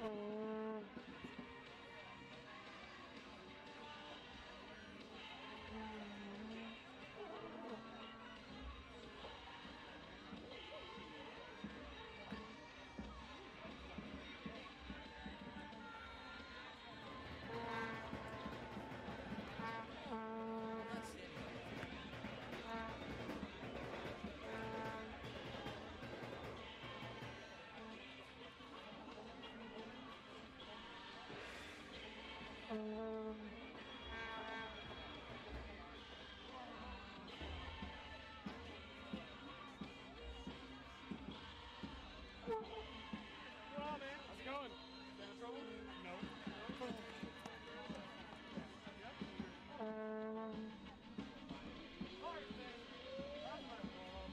I'm not standing up. Well, man, how's it going? Been in trouble? No. Yep. Hard, man. That's my problem.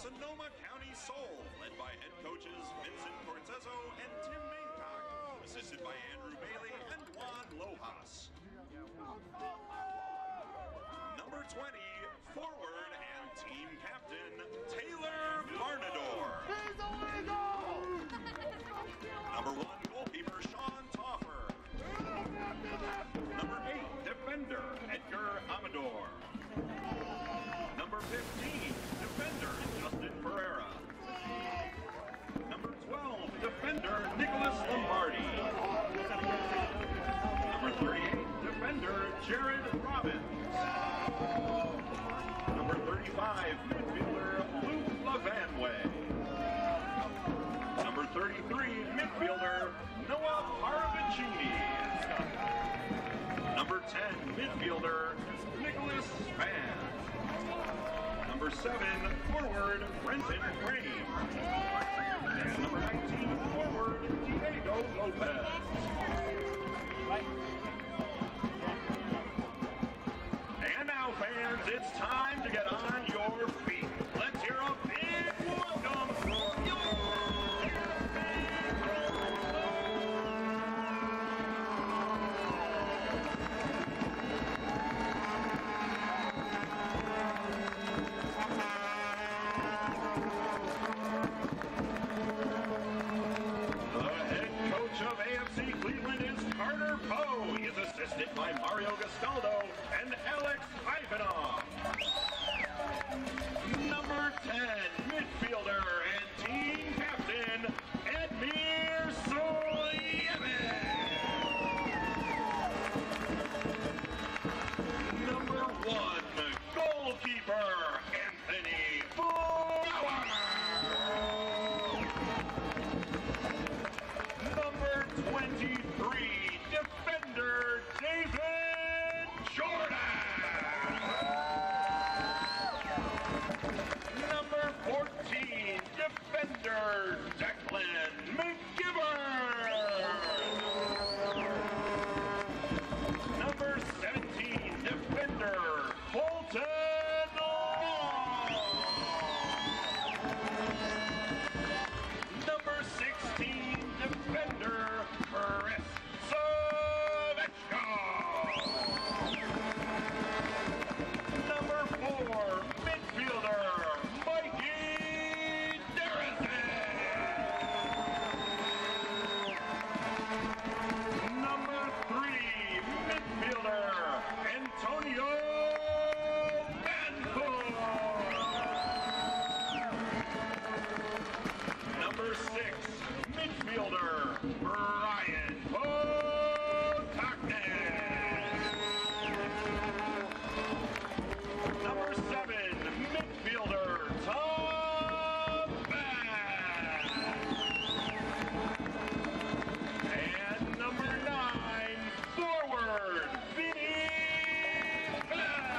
Sonoma County Soul, led by head coaches Vincent Cortezzo and Tim Maincock, assisted by Andrew Bailey and Juan Lojas. Number 20, forward and team captain, Taylor Barnador. Number 1, goalkeeper, Sean Toffer. Number 8, defender, Edgar Amador. Number 15, defender, Justin Pereira. Number 12, defender, Nicholas Lombardi. Number 38, defender, Jared Robbins. Number 35, midfielder, Luke Lavanway. Number 33, midfielder, Noah Paravicini. Number 10, midfielder, Nicholas Span. Number 7, forward, Brenton Frame. And number 19, forward, Diego Lopez. And now, fans, it's time to get on your feet. Let's hear a big welcome for your assisted by Mario Gastaldo and Alex Ivanov. Number 10, midfielder and team captain, Edmir Sulieman. Number 1, goalkeeper, Anthony Bauer. Number 23, defender, David Jordan. Number 14, defender, Declan McGivern. Number 17, defender, Colton Long. Number 16, defender, Chris Number 4, midfielder, Mikey Darrison. Number 3, midfielder, Antonio Banford. Number 6, midfielder, Brian Number 7, midfielder, Tom Bass. And number 9, forward, Vinny Bell.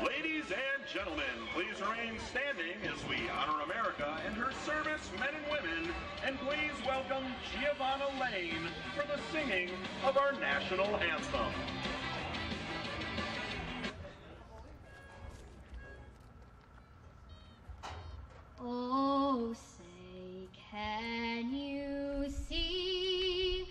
Ladies and gentlemen, please remain standing as we honor America and her service men and women, and please welcome Giovanna Lane for the singing of our national anthem. Oh, say, can you see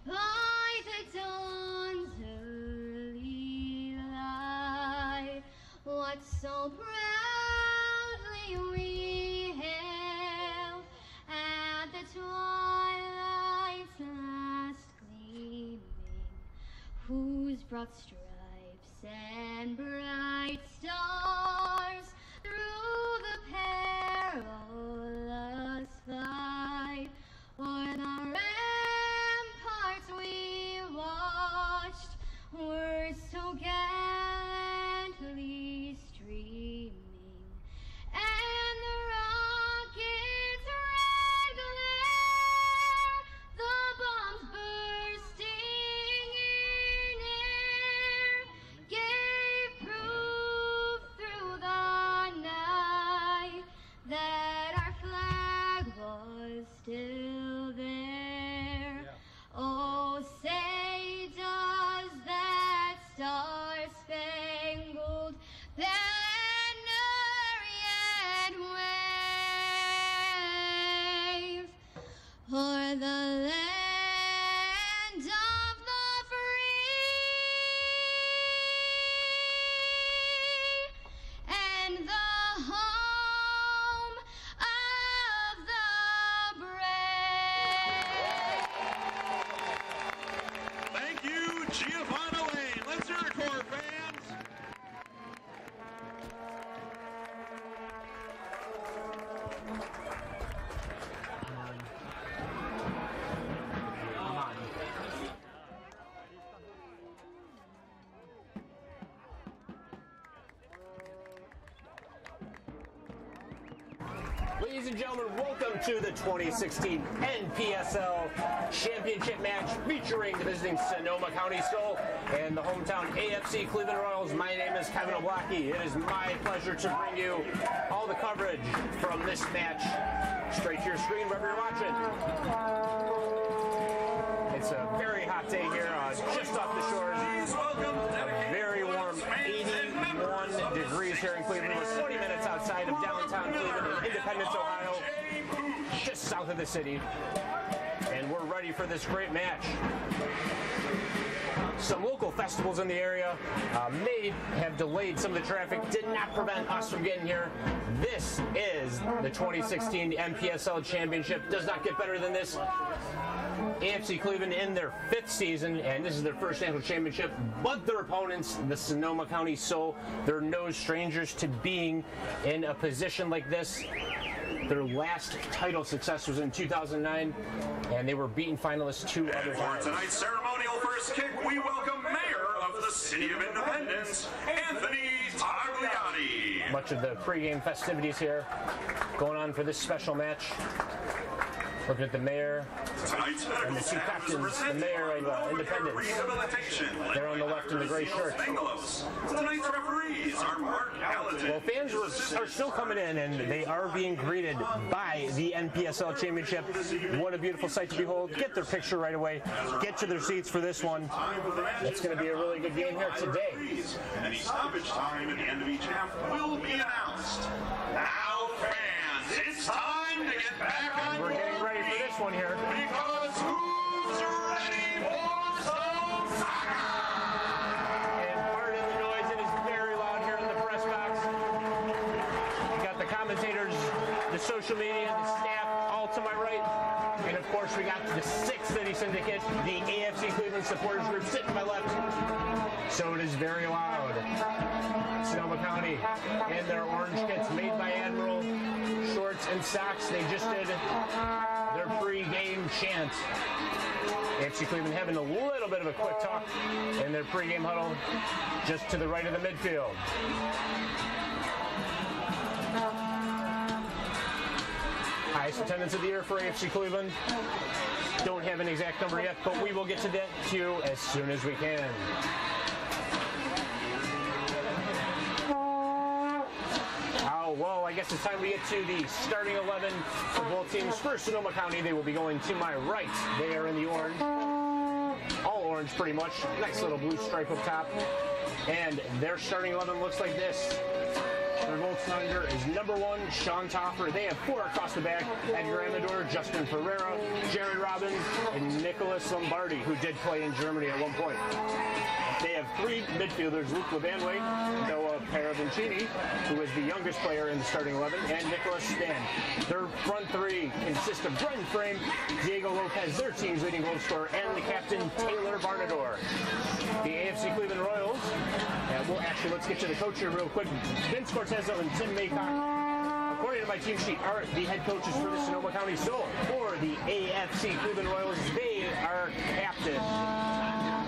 by the dawn's early light what so proudly we hailed at the twilight's last gleaming, whose broad stripes and bright stars through the perilous fight o'er the ramparts we watched were so gallantly streaming, and the rocket's red glare, the bombs bursting in air, gave proof Ladies and gentlemen, welcome to the 2016 NPSL Championship match featuring the visiting Sonoma County Soul and the hometown AFC Cleveland Royals. My name is Kevin Oblacki. It is my pleasure to bring you all the coverage from this match straight to your screen wherever you're watching. It's a very hot day here, just off the shores. A very warm 81 degrees here in Cleveland. We're 20 minutes outside of downtown Cleveland in Independence, Ohio, just south of the city. And we're ready for this great match. Some local festivals in the area may have delayed some of the traffic, did not prevent us from getting here. This is the 2016 NPSL Championship. Does not get better than this. AFC Cleveland in their 5th season, and this is their first national championship, but their opponents, the Sonoma County Soul, they're no strangers to being in a position like this. Their last title success was in 2009, and they were beaten finalists 2 other times. For tonight's ceremonial first kick, we welcome Mayor of the City of Independence, Anthony Tagliati. Much of the pregame festivities here going on for this special match. Looking at the mayor and the 2 captains, the mayor of Independence. They're on the left in the gray shirt. Tonight's referees are Mark Allaton. Well, fans are still coming in, and they are being greeted by the NPSL Championship. What a beautiful sight to behold. Get their picture right away. Get to their seats for this one. It's going to be a really good game here today. Any stoppage time at the end of each half will be announced. Now, fans, it's time to get back on We're getting ready for this one here. because who's ready for some soccer? And pardon the noise, it is very loud here in the press box. You got the commentators, the social media, the staff, all to my right. And of course, we got the 6th City Syndicate, the AFC Cleveland Supporters Group, sitting to my left. So it is very loud. Sonoma County and their orange kits made by Admiral, shorts and socks. They just did their pre-game chant. AFC Cleveland having a little bit of a quick talk in their pre-game huddle just to the right of the midfield. Highest attendance of the year for AFC Cleveland. Don't have an exact number yet, but we will get to that to you as soon as we can. Well, I guess it's time to get to the starting 11 for both teams. For Sonoma County, they will be going to my right. They are in the orange. All orange, pretty much. Nice little blue stripe up top. And their starting 11 looks like this. Their goal standard is number 1, Sean Toffer. They have 4 across the back. Edgar Amador, Justin Ferreira, Jerry Robbins, and Nicholas Lombardi, who did play in Germany at one point. They have 3 midfielders, Luke Levanway, Noah Paravincini, who is the youngest player in the starting 11, and Nicholas Stan. Their front 3 consist of Brendan Frame, Diego Lopez, their team's leading goal scorer, and the captain, Taylor Barnador. The AFC Cleveland Royals, let's get to the coach here real quick. Vince Cortezzo and Tim Maycock, according to my team sheet, are the head coaches for the Sonoma County Soul. For the AFC Cleveland Royals, they are captained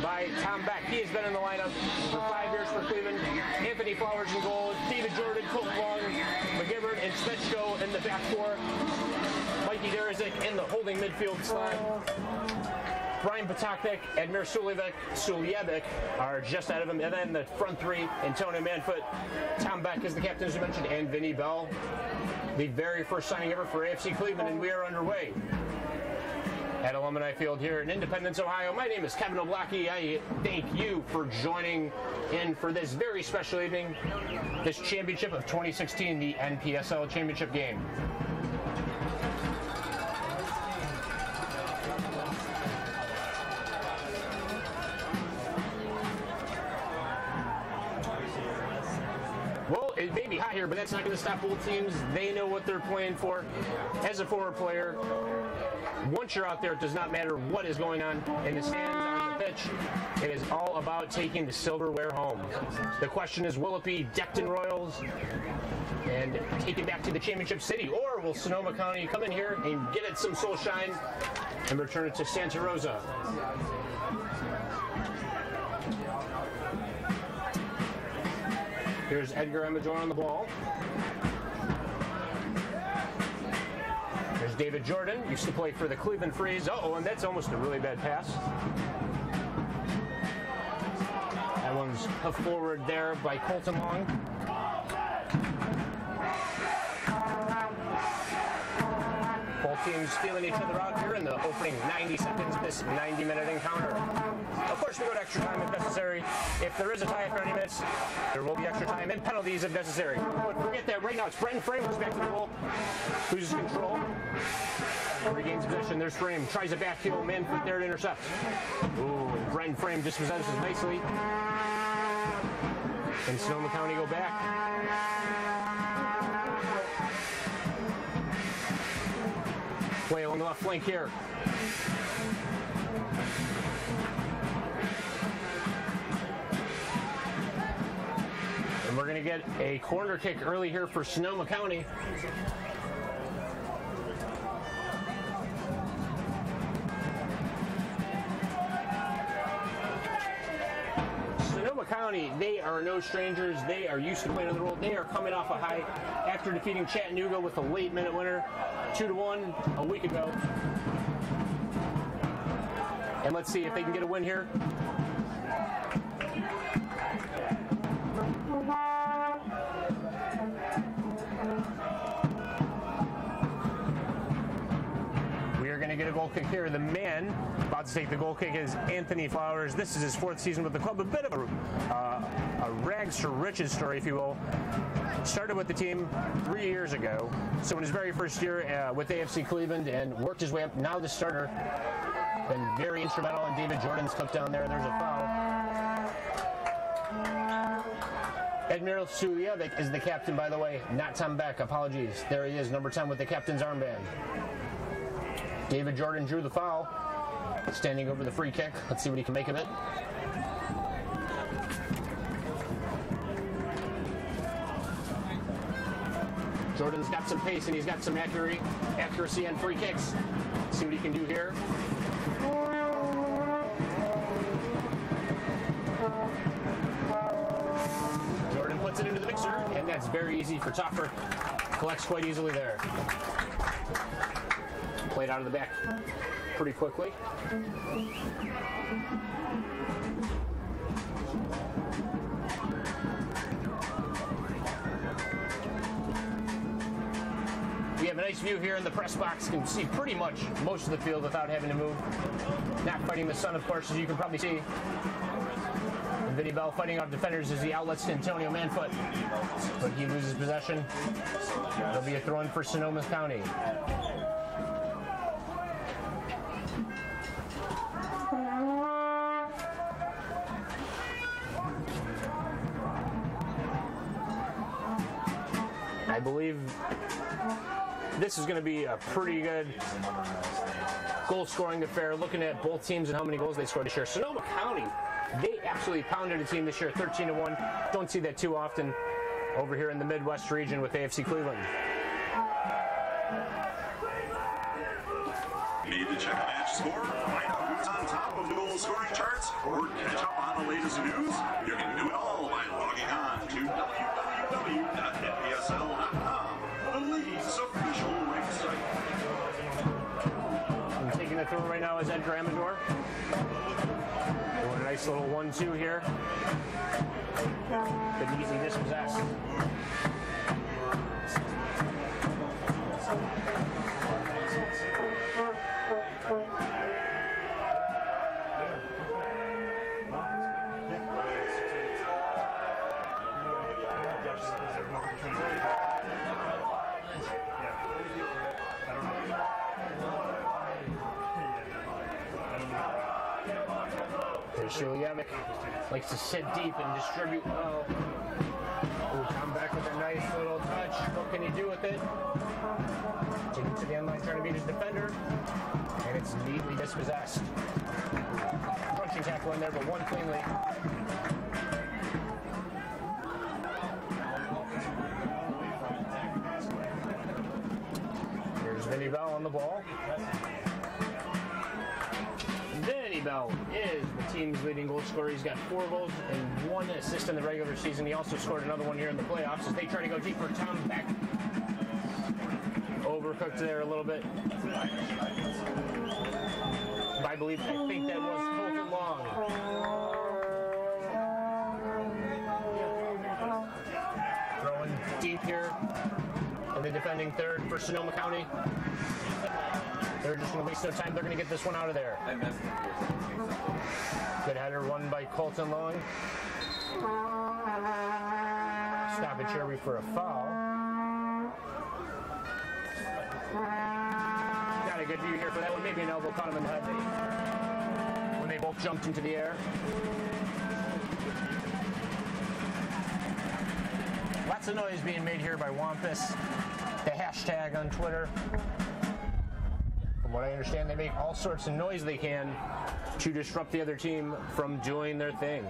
by Tom Beck. He has been in the lineup for 5 years for Cleveland. Anthony Flowers in goal, David Jordan, Colton Long, McGibbard, and Svechko in the back 4. Mikey Derizik in the holding midfield slot. Brian Patoknik, Edmir Suljevic are just out of him. And then the front 3, Antonio Manfoot, Tom Beck is the captain, as you mentioned, and Vinny Bell. The very first signing ever for AFC Cleveland, and we are underway at Alumni Field here in Independence, Ohio. My name is Kevin Oblacki. I thank you for joining in for this very special evening, this championship of 2016, the NPSL Championship game. Well, it may be hot here, but that's not going to stop both teams. They know what they're playing for. As a forward player, once you're out there, it does not matter what is going on in the stands, on the pitch. It is all about taking the silverware home. The question is, will it be decked in Royals and take it back to the championship city, or will Sonoma County come in here and get it some soul shine and return it to Santa Rosa? Here's Edgar Amador on the ball. David Jordan, used to play for the Cleveland Freeze. Uh-oh, and that's almost a really bad pass. That one's a forward there by Colton Long. Both teams feeling each other out here in the opening 90 seconds of this 90-minute encounter. Of course, we go to extra time if necessary. If there is a tie after 90 minutes, there will be extra time and penalties if necessary. But forget that. Right now, it's Brenton Frame who's back to the goal. Loses control. Regains possession. There's Frame. Tries a back heel. Manford there to intercept. Ooh, Brenton Frame just possesses nicely. And Sonoma County go back. Play along the left flank here. And we're going to get a corner kick early here for Sonoma County. Sonoma County, they are no strangers. They are used to playing on the road. They are coming off a high after defeating Chattanooga with a late minute winner, 2-1 a week ago. And let's see if they can get a win here. We are going to get a goal kick here. The man about to take the goal kick is Anthony Flowers. This is his 4th season with the club. A bit of a rags to riches story, if you will. Started with the team 3 years ago. So in his very first year with AFC Cleveland and worked his way up. Now the starter. Been very instrumental in David Jordan's touchdown there. There's a foul. Admiral Suljevic is the captain, by the way. Not Tom Beck. Apologies. There he is, number 10 with the captain's armband. David Jordan drew the foul. Standing over the free kick. Let's see what he can make of it. Jordan's got some pace and he's got some accuracy on free kicks. Let's see what he can do here. Jordan puts it into the mixer, and that's very easy for Topper. Collects quite easily there. Played out of the back pretty quickly. We have a nice view here in the press box. You can see pretty much most of the field without having to move. Not fighting the sun, of course, as you can probably see. And Vinny Bell fighting off defenders as he outlets to Antonio Manfoot. But he loses possession. There'll be a throw-in for Sonoma County. I believe this is going to be a pretty good goal-scoring affair. Looking at both teams and how many goals they scored this year. Sonoma County, they absolutely pounded a team this year, 13-1. Don't see that too often over here in the Midwest region with AFC Cleveland. Need to check a match score, find out who's on top of the goal-scoring charts, or catch up on the latest news? You can do it all by logging on to www.npsl.com, the league's official website. I'm taking the throw right now is Edgar Amador. Doing a nice little 1-2 here. But easy dispossessed. Suljevic likes to sit deep and distribute well. Ooh, come back with a nice little touch. What can he do with it? Take it to the end line, trying to beat his defender. And it's neatly dispossessed. Crunching tackle in there, but one cleanly. Here's Vinny Bell on the ball. Vinny Bell is the team's leading goal scorer. He's got 4 goals and 1 assist in the regular season. He also scored another one here in the playoffs as they try to go deep for Tom Beck. Oh, overcooked there a little bit. I think that was Colton Long. Throwing deep here in the defending third for Sonoma County. They're just going to waste no time. They're going to get this one out of there. Good header won by Colton Long. Stoppage here for a foul. Got a good view here for that one. Maybe an elbow caught him in the head when they both jumped into the air. Lots of noise being made here by Wampus. The hashtag on Twitter. From what I understand, they make all sorts of noise they can to disrupt the other team from doing their thing.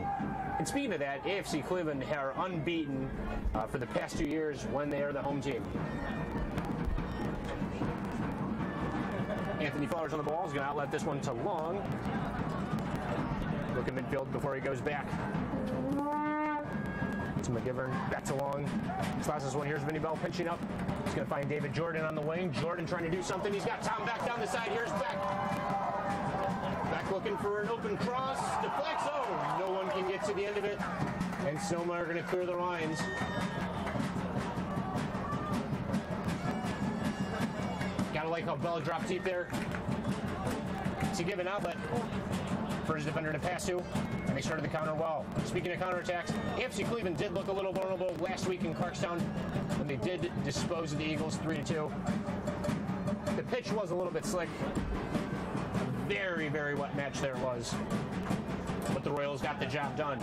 And speaking of that, AFC Cleveland are unbeaten for the past 2 years when they are the home team. Anthony Flowers on the ball is going to outlet this one to Long. Look at midfield before he goes back. To McGivern, back to Long. This last one, here's Vinny Bell pinching up. He's going to find David Jordan on the wing. Jordan trying to do something. He's got Tom back down the side. Here's Beck. Beck looking for an open cross. Deflects. Oh, no one can get to the end of it. And Sonoma are going to clear the lines. Gotta like how Bell dropped deep there. To give an outlet for his defender to pass to. And they started the counter well. Speaking of counterattacks, AFC Cleveland did look a little vulnerable last week in Clarkstown when they did dispose of the Eagles 3-2. The pitch was a little bit slick. A very, very wet match there it was. But the Royals got the job done.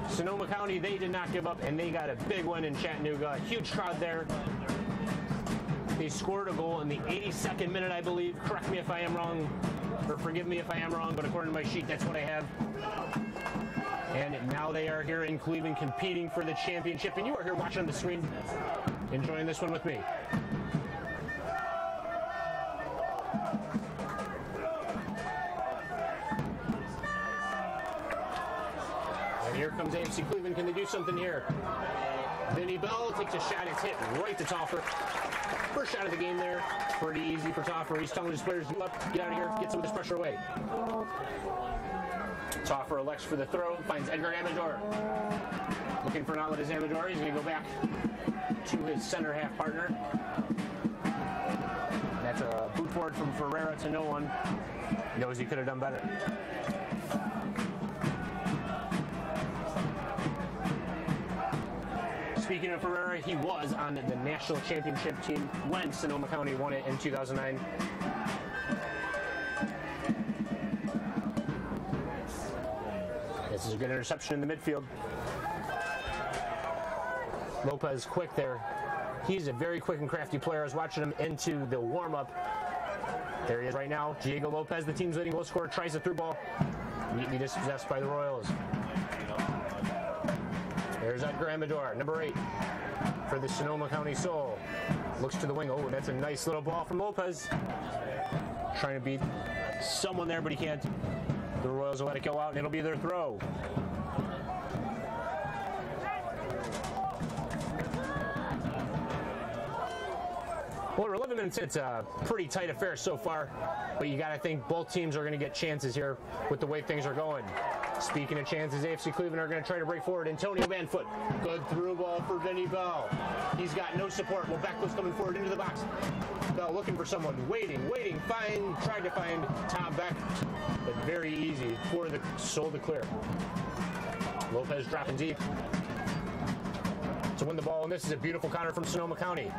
Sonoma County, they did not give up, and they got a big win in Chattanooga. Huge crowd there. They scored a goal in the 82nd minute, I believe. Correct me if I am wrong, or forgive me if I am wrong, but according to my sheet, that's what I have. And now they are here in Cleveland competing for the championship, and you are here watching on the screen, enjoying this one with me. And here comes AFC Cleveland. Can they do something here? Vinny Bell takes a shot. It's hit right to Toffer. First shot of the game there. Pretty easy for Toffer. He's telling his players, get out of here, get some of this pressure away. Toffer elects for the throw, finds Edgar Amador. Looking for an outlet as Amador. He's going to go back to his center half partner. That's a boot forward from Ferreira to no one. Knows he could have done better. Speaking of Ferreira, he was on the national championship team when Sonoma County won it in 2009. This is a good interception in the midfield. Lopez quick there. He's a very quick and crafty player. I was watching him into the warm-up. There he is right now. Diego Lopez, the team's leading goal scorer, tries the through ball. Neatly dispossessed by the Royals. There's Edgar Amador, number 8 for the Sonoma County Soul. Looks to the wing. Oh, that's a nice little ball from Lopez. Trying to beat someone there, but he can't. The Royals will let it go out, and it'll be their throw. Well, we're 11 minutes in. It's a pretty tight affair so far, but you got to think both teams are going to get chances here with the way things are going. Speaking of chances, AFC Cleveland are going to try to break forward. Antonio Vanfoot, good through ball for Vinny Bell. He's got no support. Well, Beckler's coming forward into the box. Bell looking for someone, waiting, tried to find Tom Beck, but very easy for the Soul to clear. Lopez dropping deep to win the ball, and this is a beautiful counter from Sonoma County.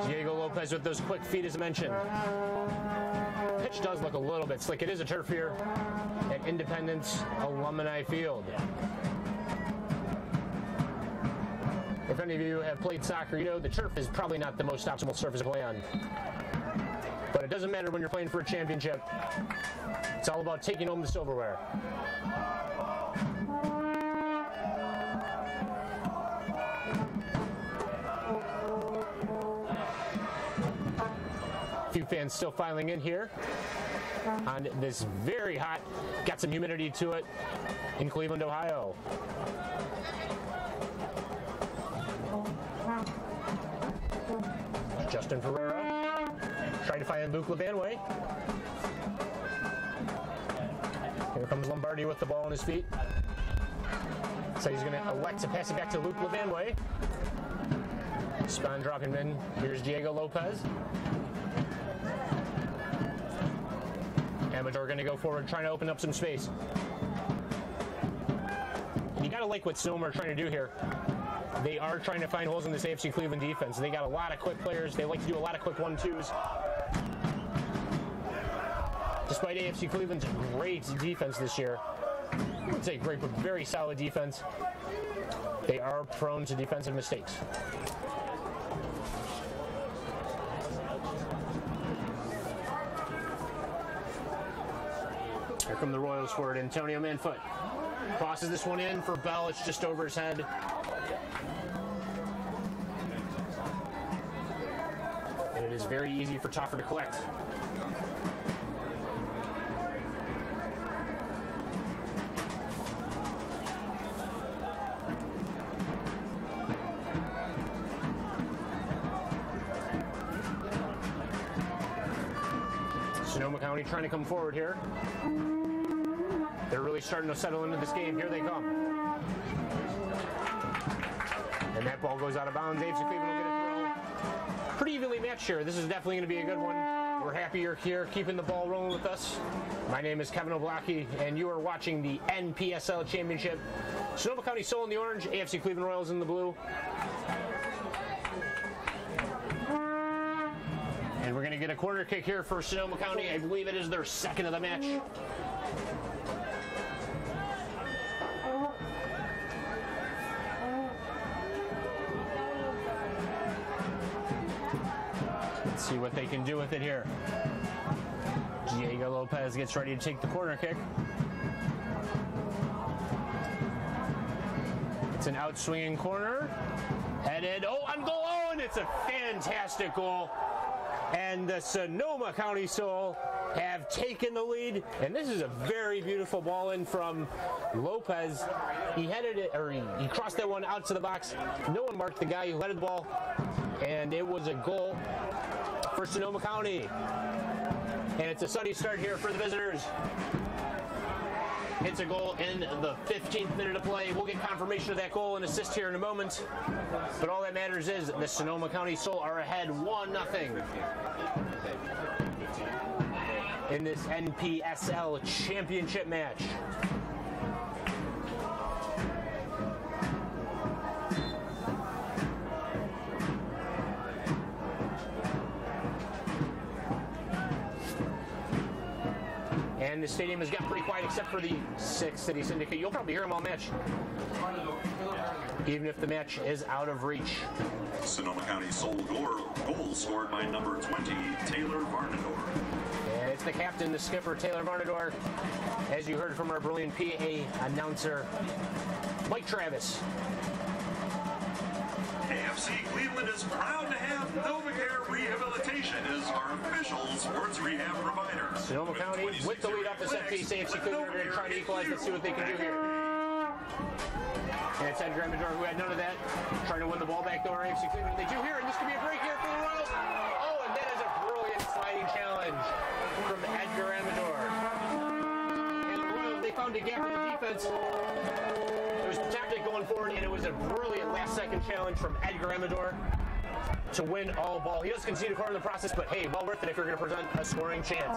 Diego Lopez with those quick feet, as mentioned. Pitch does look a little bit slick. It is a turf here at Independence Alumni Field. If any of you have played soccer, you know the turf is probably not the most optimal surface to play on. But it doesn't matter when you're playing for a championship. It's all about taking home the silverware. A few fans still filing in here on this very hot, got some humidity to it in Cleveland, Ohio. Justin Ferrera trying to find Luke Levanway. Here comes Lombardi with the ball on his feet. So he's going to elect to pass it back to Luke Levanway. Spawn dropping in. Here's Diego Lopez. Amador going to go forward, trying to open up some space. And you got to like what Sonoma are trying to do here. They are trying to find holes in this AFC Cleveland defense. They got a lot of quick players. They like to do a lot of quick 1-2s. Despite AFC Cleveland's great defense this year, I wouldn't say great, but very solid defense, they are prone to defensive mistakes. Here come the Royals forward. Antonio Manfoot crosses this one in for Bell. It's just over his head. And it is very easy for Toffer to collect. Sonoma County trying to come forward here. They're really starting to settle into this game. Here they come. And that ball goes out of bounds. AFC Cleveland will get a throw. Pretty evenly matched here. This is definitely going to be a good one. We're happy you're here, keeping the ball rolling with us. My name is Kevin Oblaki, and you are watching the NPSL Championship. Sonoma County Soul in the orange, AFC Cleveland Royals in the blue. And we're going to get a corner kick here for Sonoma County. I believe it is their second of the match. Let's see what they can do with it here. Diego Lopez gets ready to take the corner kick. It's an out-swinging corner. Headed, on goal, and it's a fantastic goal. And the Sonoma County Soul have taken the lead. And this is a very beautiful ball in from Lopez. He headed it, or he crossed that one out to the box. No one marked the guy who headed the ball. And it was a goal for Sonoma County. And it's a sunny start here for the visitors. It's a goal in the 15th minute of play. We'll get confirmation of that goal and assist here in a moment. But all that matters is the Sonoma County Soul are ahead 1-0 in this NPSL championship match. And the stadium has gotten pretty quiet except for the Six City Syndicate. You'll probably hear them all match, even if the match is out of reach. Sonoma County Soul goal scored by number 20, Taylor Varnador. And it's the captain, the skipper, Taylor Varnador. As you heard from our brilliant PA announcer, Mike Travis. AFC Cleveland is proud to have NovaCare Rehabilitation as our official sports rehab provider. Sonoma County with the lead off the set piece. AFC Cleveland are going to try to equalize. Let's see what they can do here. And it's Edgar Amador who had none of that. Trying to win the ball back door. AFC Cleveland, they do here, and this could be a break here for the Royals. Oh, and that is a brilliant sliding challenge from Edgar Amador. And the Royals, they found a gap in the defense. It was tactic going forward, and it was a brilliant last-second challenge from Edgar Amador to win all ball. He does concede a corner in the process, but hey, well worth it if you're going to present a scoring chance.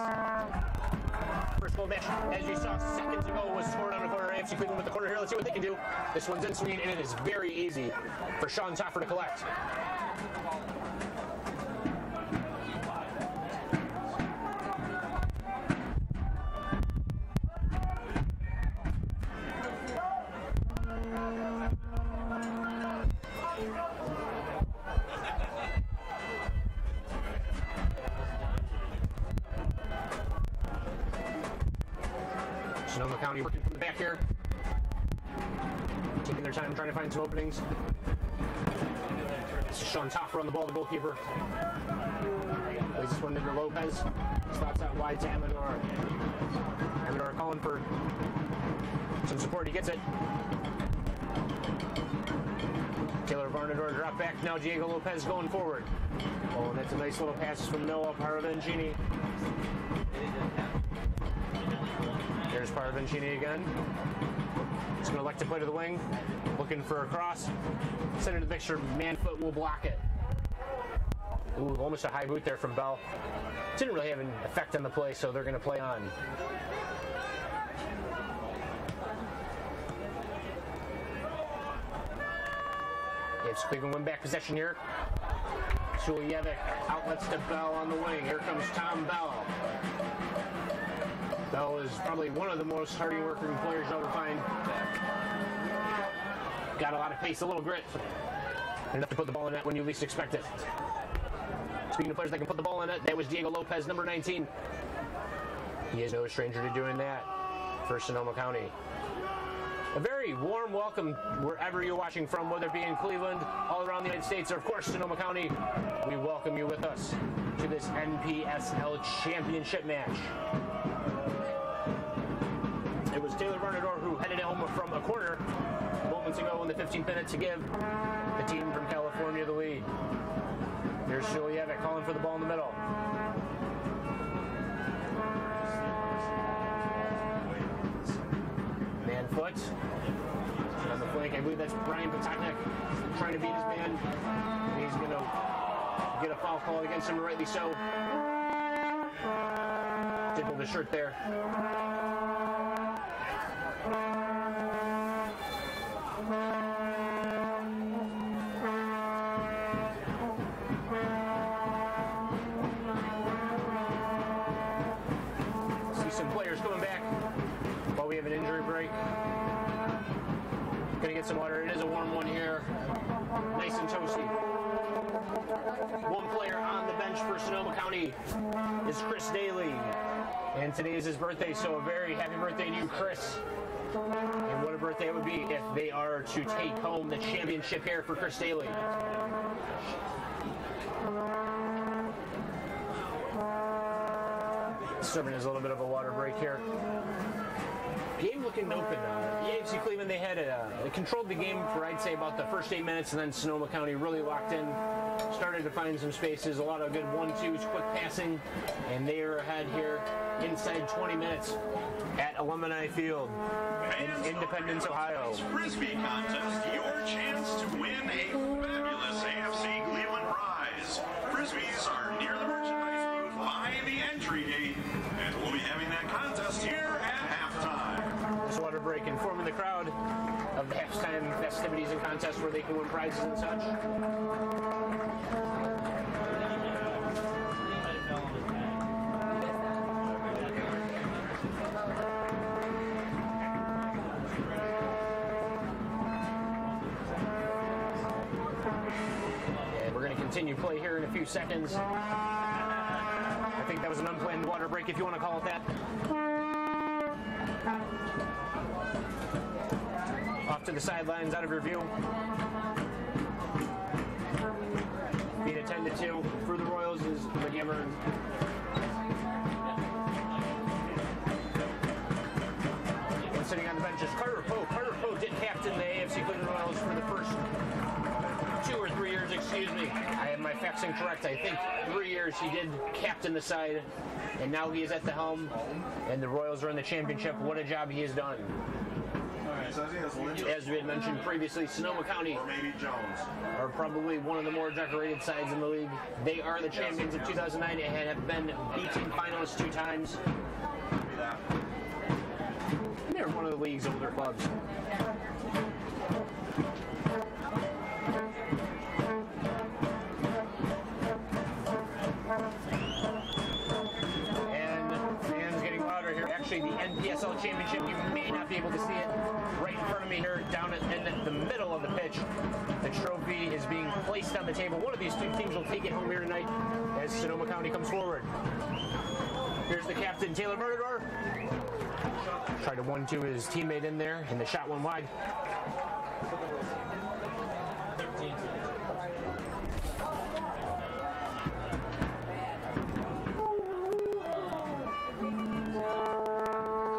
First goal match, as you saw seconds ago, was scored on the corner. AFC Cleveland with the corner here. Let's see what they can do. This one's in swinging, and it is very easy for Sean Toffer to collect. Sonoma County working from the back here, taking their time trying to find some openings. This is Sean Toffer on the ball, the goalkeeper. Plays this one into Lopez. Spots out wide to Amador. Amador calling for some support. He gets it. Taylor Varnador drop back. Now Diego Lopez going forward. Oh, and that's a nice little pass from Noah Paravancini. There's Paravancini again. He's going to elect to play to the wing. Looking for a cross. Center to the picture. Manfoot will block it. Ooh, almost a high boot there from Bell. Didn't really have an effect on the play, so they're going to play on. It's Cleveland win back possession here. Suljevic outlets to Bell on the wing. Here comes Tom Bell. Bell is probably one of the most hardy working players you'll ever find. Got a lot of pace, a little grit. Enough to put the ball in net when you least expect it. Speaking of players that can put the ball in net, that was Diego Lopez, number 19. He is no stranger to doing that for Sonoma County. A very warm welcome wherever you're watching from, whether it be in Cleveland, all around the United States, or of course Sonoma County. We welcome you with us to this NPSL championship match. It was Taylor Varnador who headed it home from a corner moments ago in the 15th minute to give the team from California the lead. Here's Suljevic calling for the ball in the middle. Manfoot on the flank. I believe that's Brian Pototnik trying to beat his man. He's going to get a foul call against him, rightly so. Did hold the shirt there. See some players coming back while we have an injury break. Gonna get some water. It is a warm one here. Nice and toasty. One player on the bench for Sonoma County is Chris Daly. And today is his birthday, so a very happy birthday to you, Chris. And what a birthday it would be if they are to take home the championship here for Chris Daly. Serving us a little bit of a water break here. Game looking open now. The AFC Cleveland, they had controlled the game for, I'd say, about the first 8 minutes, and then Sonoma County really locked in, started to find some spaces, a lot of good 1-2s, quick passing, and they are ahead here inside 20 minutes at Alumni Field in Independence, Ohio. Frisbee contest, your chance to win a fabulous AFC Cleveland prize. Frisbees are near the merchandise booth by the entry gate, and we'll be having that contest here at halftime. This water break informing the crowd of the halftime festivities and contests where they can win prizes and such. And we're going to continue play here in a few seconds. I think that was an unplanned water break, if you want to call it that. Off to the sidelines, out of your view. Being a 10-2 for the Royals is McGimmern. And sitting on the bench is Carter Poe. Carter Poe did captain the AFC Cleveland Royals for the first 2 or 3 years, excuse me. I have my facts incorrect. I think 3 years he did captain the side, and now he is at the helm, and the Royals are in the championship. What a job he has done. As we had mentioned previously, Sonoma County are probably one of the more decorated sides in the league. They are the champions of 2009 and have been beaten finalists 2 times. And they're one of the league's older clubs. Actually, the NPSL Championship, you may not be able to see it right in front of me here, down in the middle of the pitch. The trophy is being placed on the table. One of these 2 teams will take it home here tonight as Sonoma County comes forward. Here's the captain, Taylor Varnador. Tried to 1-2 his teammate in there, and the shot went wide.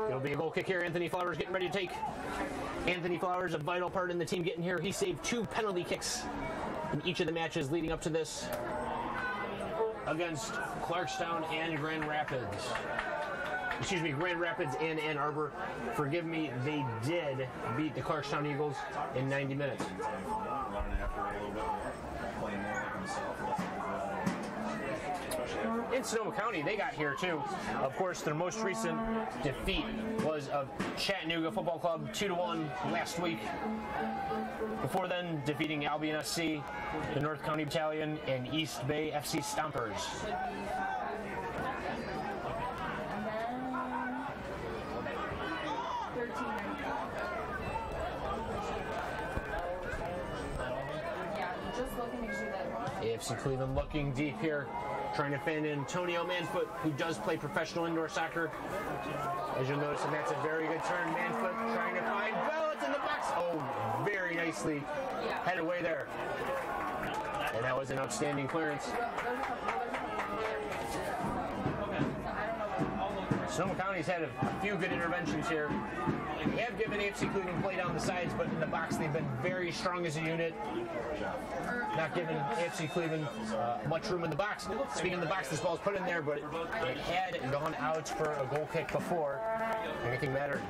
It'll be a goal goal kick here. Anthony Flowers getting ready to take. Anthony Flowers, a vital part in the team getting here. He saved 2 penalty kicks in each of the matches leading up to this against Clarkstown and Grand Rapids. Excuse me, Grand Rapids and Ann Arbor. Forgive me, they did beat the Clarkstown Eagles in 90 minutes. In Sonoma County, they got here too. Of course, their most recent defeat was of Chattanooga Football Club 2-1 last week. Before then, defeating Albion SC, the North County Battalion, and East Bay FC Stompers. AFC Cleveland looking deep here, trying to fan Antonio Manfoot, who does play professional indoor soccer. As you'll notice, and that's a very good turn. Manfoot trying to find Bell. It's in the box. Oh, very nicely headed away there. And that was an outstanding clearance. Sonoma County's had a few good interventions here. They have given AFC Cleveland play down the sides, but in the box they've been very strong as a unit. Not giving AFC Cleveland much room in the box. Speaking of the box, this ball's put in there, but it had gone out for a goal kick before anything mattered.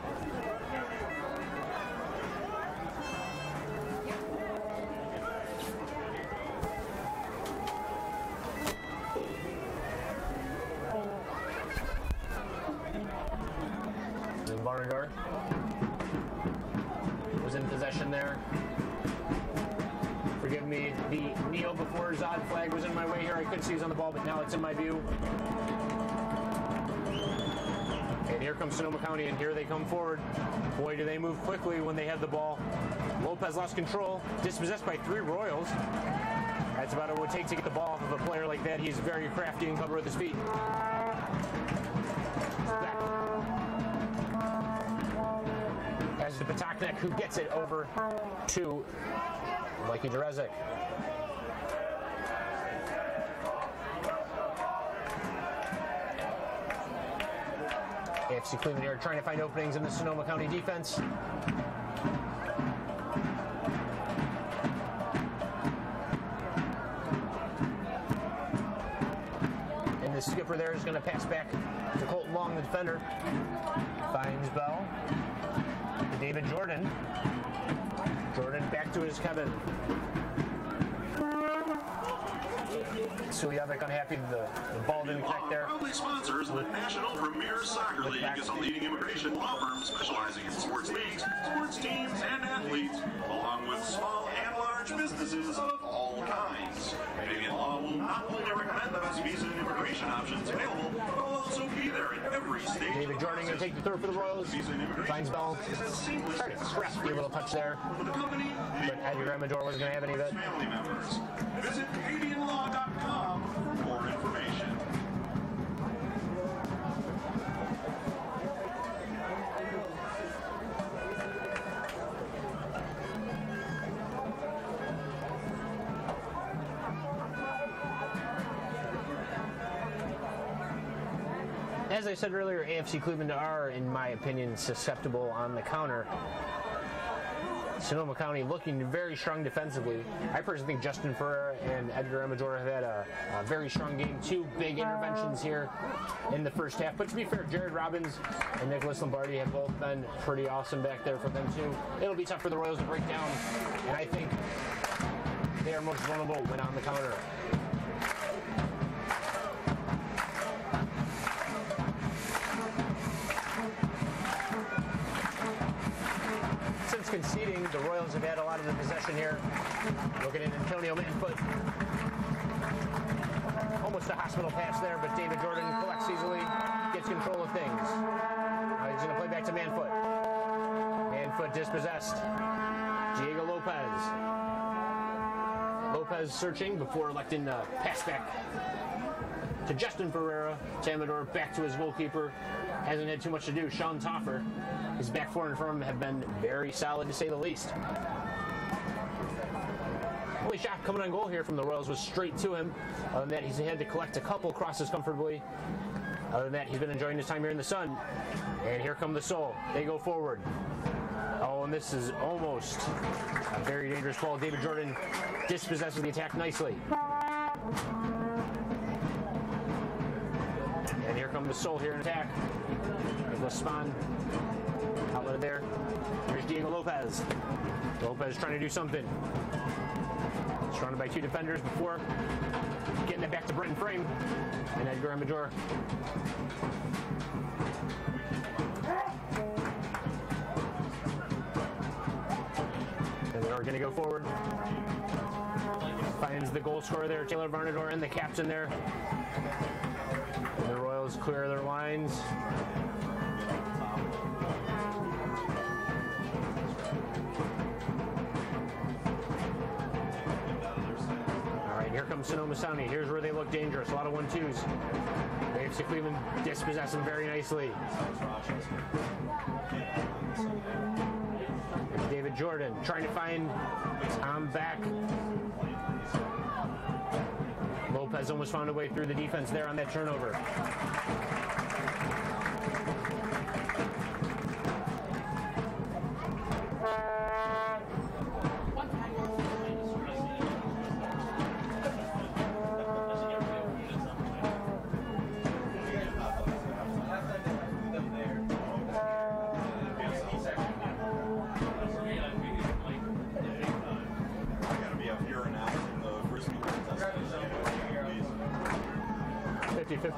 Barnagard was in possession there. Forgive me, the kneel before Zod flag was in my way here. I couldn't see who's on the ball, but now it's in my view. And here comes Sonoma County, and here they come forward. Boy, do they move quickly when they have the ball. Lopez lost control, dispossessed by 3 Royals. That's about what it would take to get the ball off of a player like that. He's very crafty and cover with his feet. As the Patoknek, who gets it over to Mikey Jarezic. AFC Cleveland here trying to find openings in the Sonoma County defense. And the skipper there is going to pass back to Colton Long, the defender. Finds Bell. David Jordan. Jordan back to his cabin. Suliavik unhappy the ball didn't connect there. Proudly sponsors the National Premier Soccer League is a leading immigration law firm specializing in sports leagues, sports teams, and athletes, along with small and large businesses of all kinds. Fabian Law will not only recommend the best visa and immigration options available, but will also be there at every stage. David Jordan going to take the third for the Royals. Finds Bell. Tried to scrap a little touch there. But Edgar Amador wasn't going to have any of it. Family members. Visit fabianlaw.com for more information. As I said earlier, AFC Cleveland are, in my opinion, susceptible on the counter. Sonoma County looking very strong defensively. I personally think Justin Ferreira and Edgar Amador have had a very strong game. 2 big interventions here in the first half. But to be fair, Jared Robbins and Nicholas Lombardi have both been pretty awesome back there for them too. It'll be tough for the Royals to break down, and I think they are most vulnerable when on the counter. Conceding, the Royals have had a lot of the possession here. Looking at Antonio Manfoot. Almost a hospital pass there, but David Jordan collects easily, gets control of things. He's going to play back to Manfoot. Manfoot dispossessed. Diego Lopez. Lopez searching before electing to pass back to Justin Ferreira. Amador back to his goalkeeper. Hasn't had too much to do. Sean Toffer. His back four and from have been very solid, to say the least. Only shot coming on goal here from the Royals was straight to him. Other than that, he's had to collect a couple crosses comfortably. Other than that, he's been enjoying his time here in the sun. And here come the Soul. They go forward. Oh, and this is almost a very dangerous ball. David Jordan dispossesses the attack nicely. And here come the Soul here in attack. There's Laspan. Outlet there. Here's Diego Lopez. Lopez trying to do something. Surrounded by two defenders before getting it back to Brenton Frame and Edgar Amador. And they are going to go forward. Finds the goal scorer there, Taylor Varnador, and the captain there. And the Royals clear their lines. Here comes Sonoma County. Here's where they look dangerous. A lot of 1-2s. AFC Cleveland dispossess them very nicely. There's David Jordan trying to find Tom back. Lopez almost found a way through the defense there on that turnover.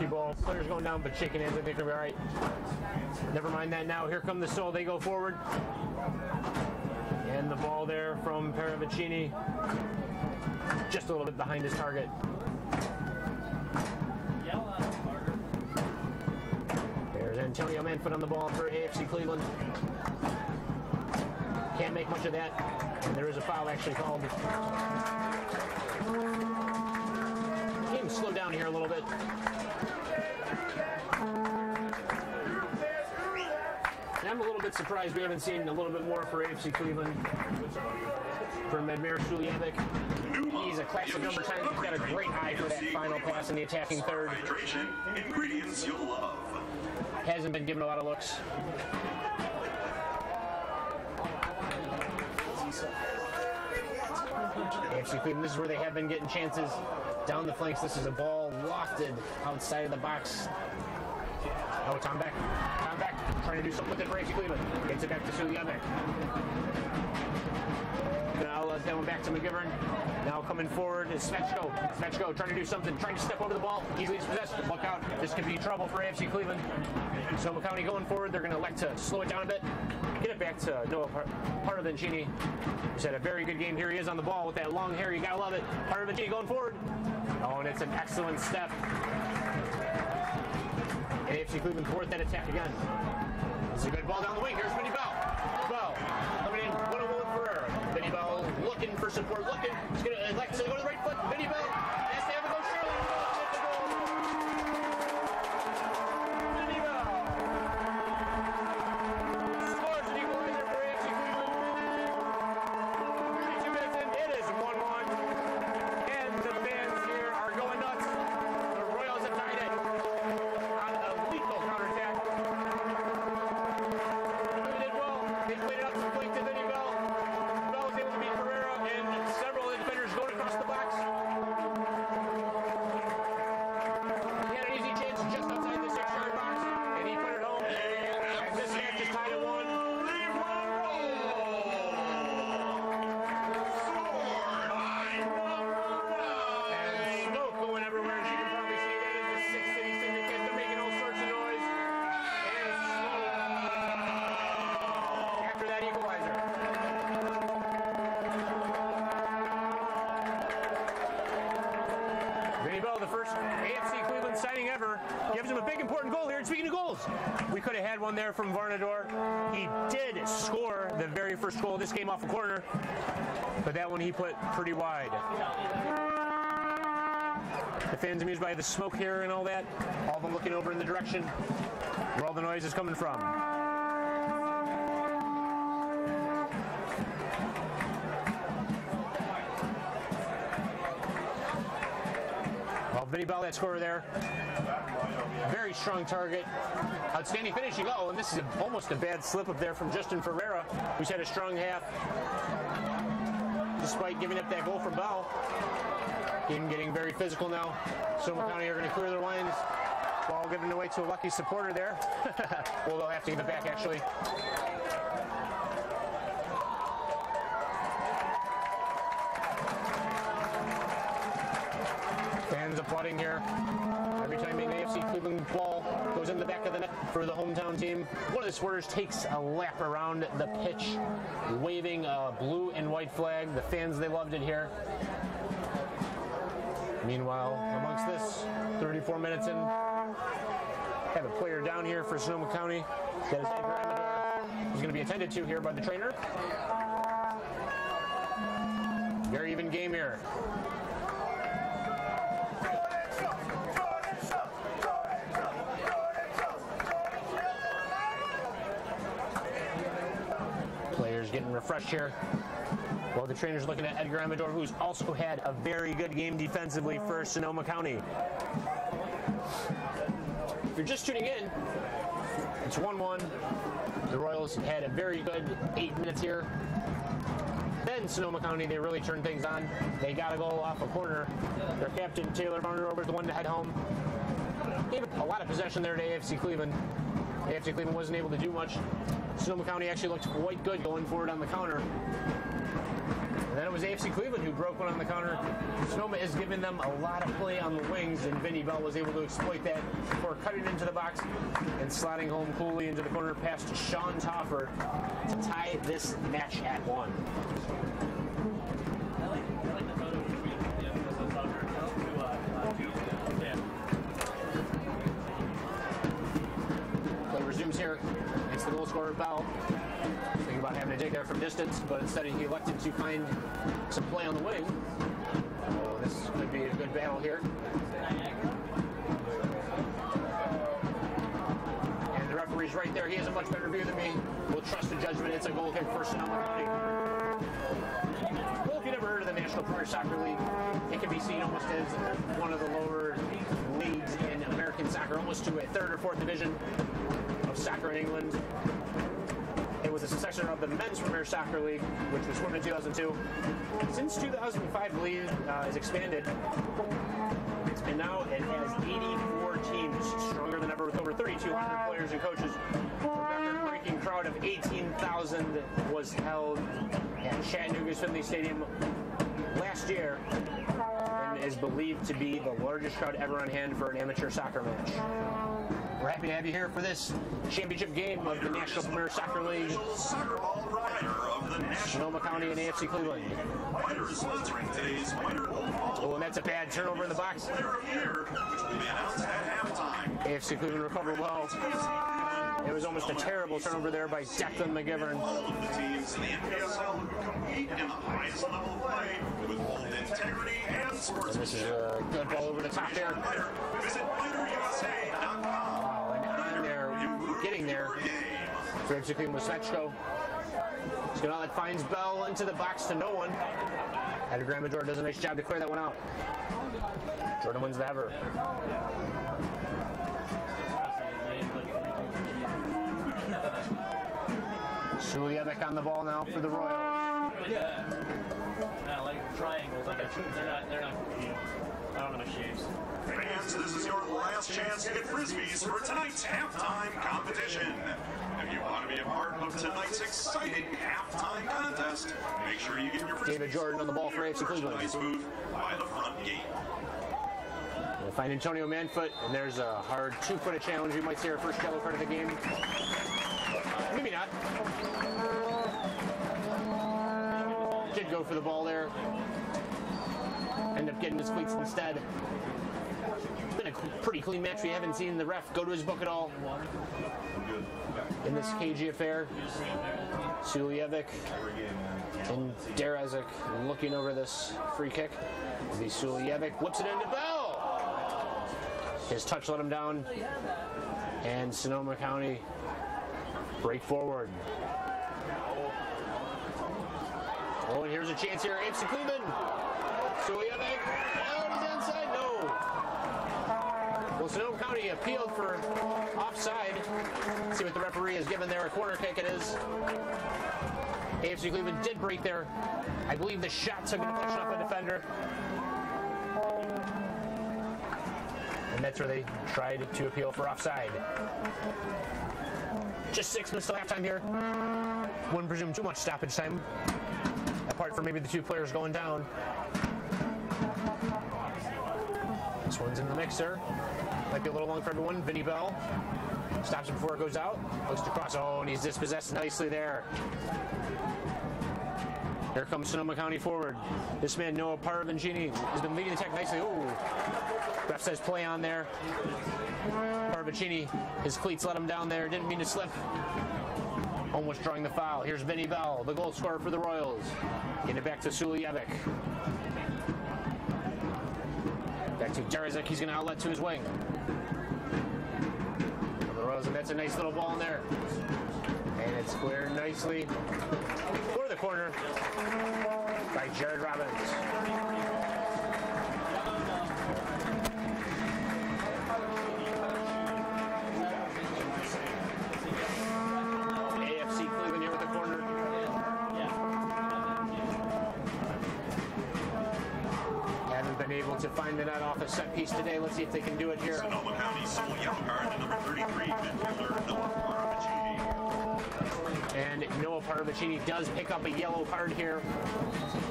Ball. Players going down, but shaking hands. I think they'll be all right. Never mind that now. Here come the Soul. They go forward. And the ball there from Paravicini. Just a little bit behind his target. There's Antonio Manford on the ball for AFC Cleveland. Can't make much of that. And there is a foul actually called. Game slowed down here a little bit. I'm a little bit surprised we haven't seen a little bit more for AFC Cleveland from Medmir Suljevic. He's a classic number 10. He's got a great eye for that final pass in the attacking third. Ingredients you'll love. Hasn't been given a lot of looks. AFC Cleveland, this is where they have been getting chances down the flanks. This is a ball lofted outside of the box. Oh, Tom Beck. Tom Beck trying to do something with it for AFC Cleveland. Gets it back to Suljevic. Now that one back to McGivern. Now coming forward is Svechko. Svechko trying to do something, trying to step over the ball. Easily dispossessed. Look out. This could be trouble for AFC Cleveland. Sonoma County going forward. They're going to elect to slow it down a bit. Get it back to Noah Paravancini. He's had a very good game. Here he is on the ball with that long hair. You got to love it. Paravancini going forward. Oh, and it's an excellent step. And AFC Cleveland fourth that attack again. This is a good ball down the wing. Here's Vinny Bell. Bell coming in. 1-1 Ferreira. Vinny Bell looking for support. Looking. He's going to elect to go to the right foot. Vinny Bell has to have a go. Shirley. Vinny Bell scores an equalizer for AFC Cleveland. 32 minutes in. It is 1-1. And the fans here are going nuts. The Royals have tied it. Lethal counterattack. They did well. They played it up to flank to Vinny Bell. Bell was able to beat Pereira and several of the defenders going across the box. He had an easy chance just outside the 6-yard box, and he put it home. And this match is tied at 1. And smoke going everywhere, as you can probably see. That is the Six City Syndicate. They're making all sorts of noise. And smoke after that equalizer. Vinny Bell, the first AFC Cleveland signing ever, gives him a big important goal here. And speaking of goals, we could have had one there from Varnador. He did score the very first goal of this game off a corner, but that one he put pretty wide. The fans amused by the smoke here and all that. All of them looking over in the direction where all the noise is coming from. All Vinny Bell, that scorer there. Very strong target. Outstanding finishing. Oh, and this is almost a bad slip up there from Justin Ferreira, who's had a strong half. Despite giving up that goal for Bell. Game getting very physical now. Sonoma County are going to clear their lines. Ball given away to a lucky supporter there. Well, they'll have to give it back, actually. Fans applauding here. Every time an AFC Cleveland ball goes in the back of the net for the hometown team, one of the supporters takes a lap around the pitch, waving a blue and white flag. The fans, they loved it here. Meanwhile, amongst this, 34 minutes in, have a player down here for Sonoma County. That is Edgar Amador. He's going to be attended to here by the trainer. Very even game here. Players getting refreshed here. Well, the trainer's looking at Edgar Amador, who's also had a very good game defensively for Sonoma County. If you're just tuning in, it's 1-1. The Royals had a very good 8 minutes here. Then Sonoma County, they really turned things on. They got a goal off a corner. Their captain, Taylor Varner, was the one to head home. Gave a lot of possession there to AFC Cleveland. AFC Cleveland wasn't able to do much. Sonoma County actually looked quite good going forward on the counter. And then it was AFC Cleveland who broke one on the counter. Sonoma is giving them a lot of play on the wings, and Vinny Bell was able to exploit that before cutting into the box and sliding home coolly into the corner past Sean Toffer to tie this match at 1. Play resumes here. It's the goal scorer, Bell. Thinking about having to take that from distance, but instead he elected to find some play on the wing. Oh, this could be a good battle here. And the referee's right there. He has a much better view than me. We'll trust the judgment. It's a goal kick for Sonoma County. Well, if you never heard of the National Premier Soccer League, it can be seen almost as one of the lower leagues in American soccer, almost to a third or fourth division of soccer in England. It was a successor of the Men's Premier Soccer League, which was formed in 2002. Since 2005, the league has expanded, and now it has 84 teams, stronger than ever, with over 3,200 players and coaches. A record-breaking crowd of 18,000 was held at Chattanooga's Finley Stadium last year, and is believed to be the largest crowd ever on hand for an amateur soccer match. We're happy to have you here for this championship game of the National Premier Soccer League. Sonoma County and AFC Cleveland. Oh, and that's a bad turnover in the box. AFC Cleveland recovered well. It was almost a terrible turnover there by Declan McGivern. All of the teams in the NPSL compete in the highest level of play with both integrity and sportsmanship. And this is a good ball over the top there. Visit MinerUSA.com. Wow, and on there, getting there, for AFC Cleveland was Svechko. Scanallet finds Bell into the box to no one. Edgar Amador does a nice job to clear that one out. Jordan wins the header. Sulievic on the ball now for the Royals. Yeah, like triangles. Like they're not. I don't know shapes. Fans, this is your last chance to get frisbees for tonight's halftime competition. If you want to be a part of tonight's exciting halftime contest, make sure you get your frisbees. David Jordan on the ball for AFC Cleveland. Tonight's booth by the front gate. We'll find Antonio Manfoot, and there's a hard 2-footed challenge. We might see our first yellow card of the game. Maybe not. Did go for the ball there. Ended up getting his cleats instead. Been a pretty clean match. We haven't seen the ref go to his book at all in this cagey affair. Sulievic and Derazic looking over this free kick. The Sulievic whips it into Bell. His touch let him down, and Sonoma County break forward. Oh, and here's a chance here. AFC Cleveland Sulievic. Oh, he's onside. No. Well, Sonoma County appealed for offside. Let's see what the referee has given there. A corner kick it is. AFC Cleveland did break there. I believe the shot took a deflection off a defender. And that's where they tried to appeal for offside. Just 6 minutes till halftime here. Wouldn't presume too much stoppage time, apart from maybe the 2 players going down. This one's in the mixer. Might be a little long for everyone. Vinny Bell stops it before it goes out. Looks to cross. Oh, and he's dispossessed nicely there. Here comes Sonoma County forward. This man, Noah Paravancini, has been leading the attack nicely. Ooh. Ref says play on there. Paravancini, his cleats let him down there. Didn't mean to slip. Almost drawing the foul. Here's Vinny Bell, the goal scorer for the Royals. Getting it back to Sulievic. Back to Derizic. He's going to outlet to his wing. The Royals, and that's a nice little ball in there. And it's squared nicely for the corner by Jared Robbins. AFC Cleveland here with the corner. Haven't been able to find the net off a set piece today. Let's see if they can do it here. Sonoma County sole yellow card to number 33, midfielder Noah Paravancini. And Noah Paravancini does pick up a yellow card here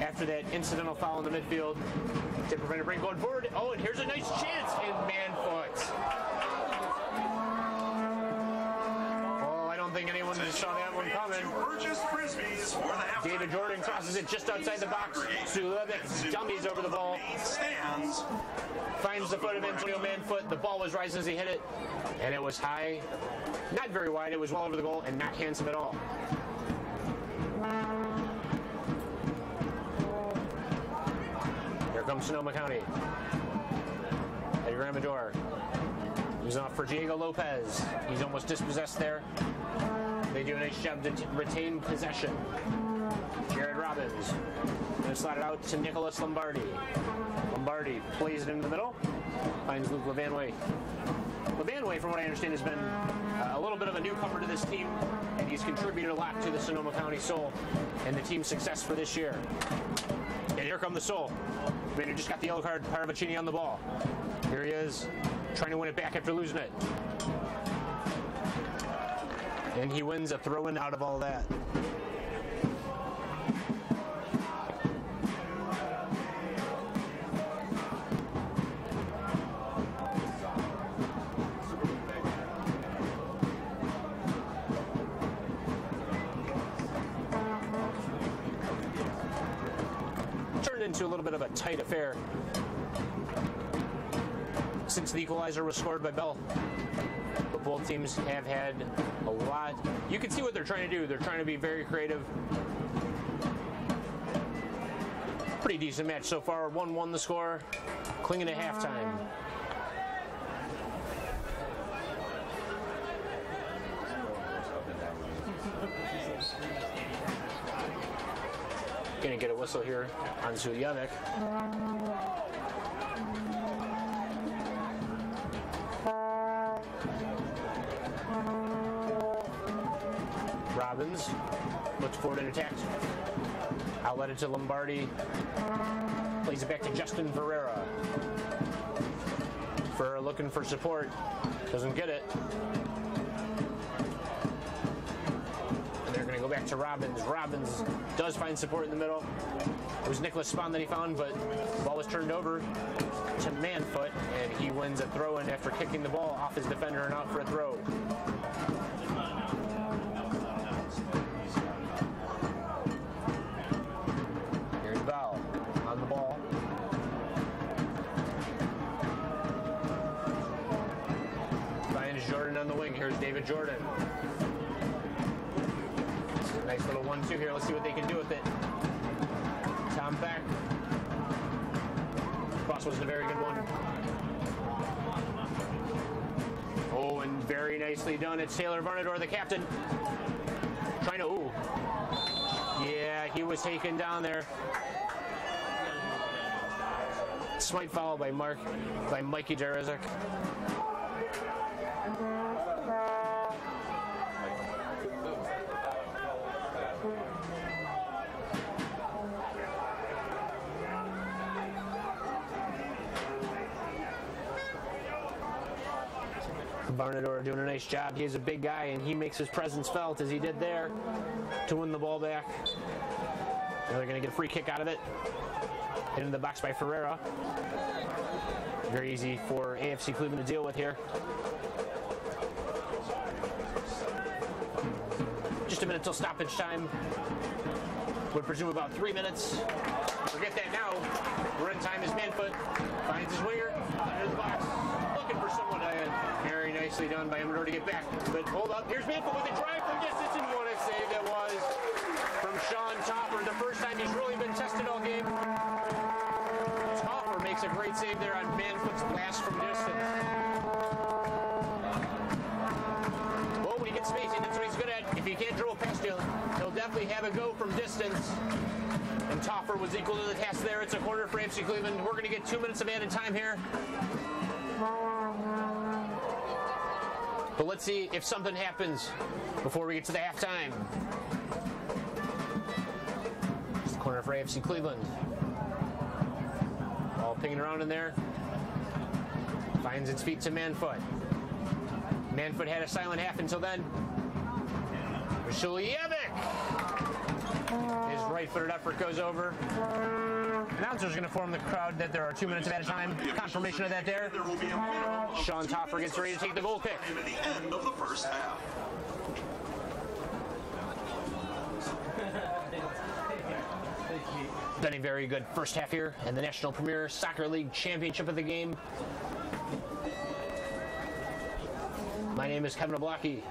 after that incidental foul in the midfield to prevent a break going forward. Oh, and here's a nice chance in Manfoot. Oh, I don't think anyone just saw that one coming. David Jordan crosses it just outside the box. Sulievic dummies over the ball. Finds the foot of Antonio Manfoot. The ball was rising as he hit it, and it was high. Not very wide. It was well over the goal and not handsome at all. Here comes Sonoma County. Eddie Ramador. He's off for Diego Lopez. He's almost dispossessed there. They do a nice job to retain possession. Jared Robbins. Going to slide it out to Nicholas Lombardi. Lombardi plays it into the middle. Finds Luke Levanway. Levanway, from what I understand, has been a little bit of a newcomer to this team, and he's contributed a lot to the Sonoma County Soul and the team's success for this year. And here come the Soul. Man, who just got the yellow card, Paravancini on the ball. Here he is, trying to win it back after losing it. And he wins a throw-in out of all that. Into a little bit of a tight affair since the equalizer was scored by Bell. But both teams have had a lot. You can see what they're trying to do. They're trying to be very creative. Pretty decent match so far. 1-1 the score. Clinging to halftime. Gonna get a whistle here on Sulievic. Robbins looks forward and attacks. Outlet it to Lombardi. Plays it back to Justin Ferreira. Ferreira looking for support. Doesn't get it. Go back to Robbins. Robbins does find support in the middle. It was Nicholas Spahn that he found, but the ball was turned over to Manfoot, and he wins a throw-in after kicking the ball off his defender and out for a throw. Here's Bell on the ball. Finds Jordan on the wing. Here's David Jordan. Nice little 1-2 here. Let's see what they can do with it. Tom Beck. Cross wasn't a very good one. Oh, and very nicely done. It's Taylor Varnador, the captain. Trying to, ooh. Yeah, he was taken down there. Smite foul by Mikey Jarezic. Barnador doing a nice job. He's a big guy, and he makes his presence felt as he did there to win the ball back. Now they're going to get a free kick out of it. Into the box by Ferreira. Very easy for AFC Cleveland to deal with here. Just a minute till stoppage time. Would presume about 3 minutes. Forget that now. We're in time as Manfoot finds his winger under the box. Looking for someone to very nicely done by Amador to get back. But hold up. Here's Manfoot with a drive from distance, and what a save that was from Sean Topper. The first time he's really been tested all game. Topper makes a great save there on Manfoot's blast from distance. Well, when he gets spacing, that's what he's good at. If he can't dribble past you, he'll definitely have a go from distance. And Topper was equal to the task there. It's a corner for AFC Cleveland. We're going to get 2 minutes of added time here. But let's see if something happens before we get to the halftime. It's the corner for AFC Cleveland. Ball pinging around in there. Finds its feet to Manfoot. Manfoot had a silent half until then. Vasiljevic! His right-footed effort goes over. Announcer's going to inform the crowd that there are 2 minutes at a time. Confirmation of that there. Sean Topper gets ready to take the goal kick. At the end of the first half. Been a very good first half here in the National Premier Soccer League Championship of the game. My name is Kevin Oblaki.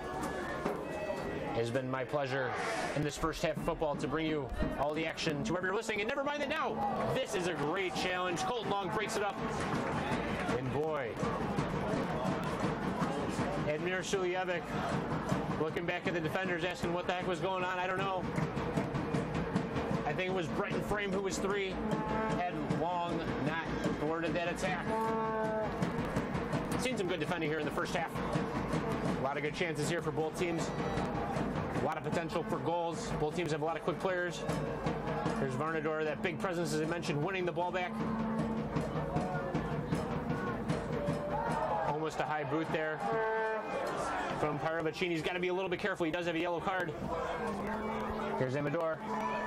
It has been my pleasure in this first half of football to bring you all the action to wherever you're listening. And never mind that now, this is a great challenge. Colton Long breaks it up. And boy, Edmir Suljevic looking back at the defenders, asking what the heck was going on. I don't know. I think it was Brenton Frame who was 3. Had Long not thwarted that attack. Seen some good defending here in the first half. A lot of good chances here for both teams. A lot of potential for goals. Both teams have a lot of quick players. There's Varnador, that big presence, as I mentioned, winning the ball back. Almost a high boot there from Paravicini. He's got to be a little bit careful. He does have a yellow card. Here's Amador.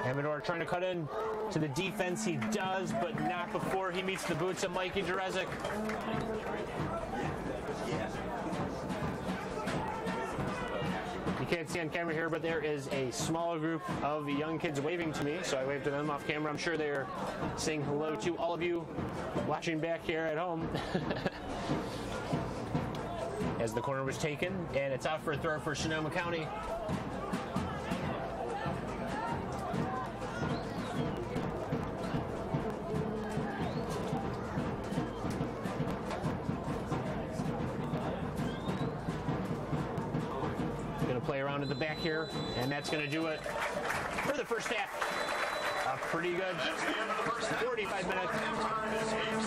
Amador trying to cut in to the defense. He does, but not before he meets the boots of Mikey Jarezic. You can't see on camera here, but there is a small group of young kids waving to me, so I waved to them off camera. I'm sure they're saying hello to all of you watching back here at home. As the corner was taken, and it's out for a throw for Sonoma County. Play around at the back here, and that's going to do it for the first half. A pretty good 45 minutes.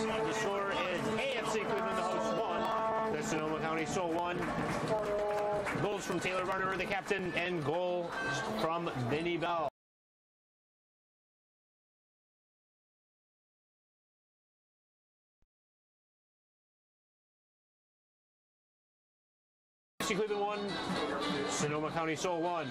The score is AFC Cleveland, the host, 1. The Sonoma County Soul 1. Goals from Taylor Varner, the captain, and goal from Vinny Bell. AFC Cleveland 1, Sonoma County Soul 1.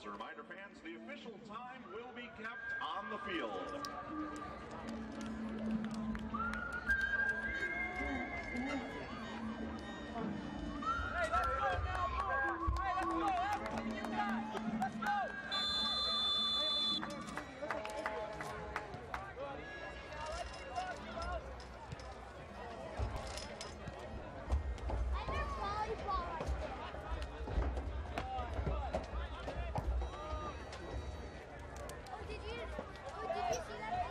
a reminder, fans, the official time will be kept on the field. Hey, let's go now, boys! Hey, let's go! Everything you got! Let's go! And there's volleyball right there. Oh, did you see that?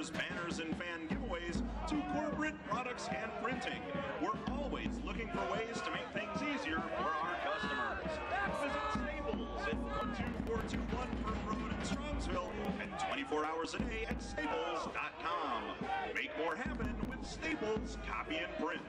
stickers, banners, and fan giveaways to corporate products and printing. We're always looking for ways to make things easier for our customers. Visit Staples at 12421 Pearl Road in Strongsville and 24 hours a day at staples.com. Make more happen with Staples Copy and Print.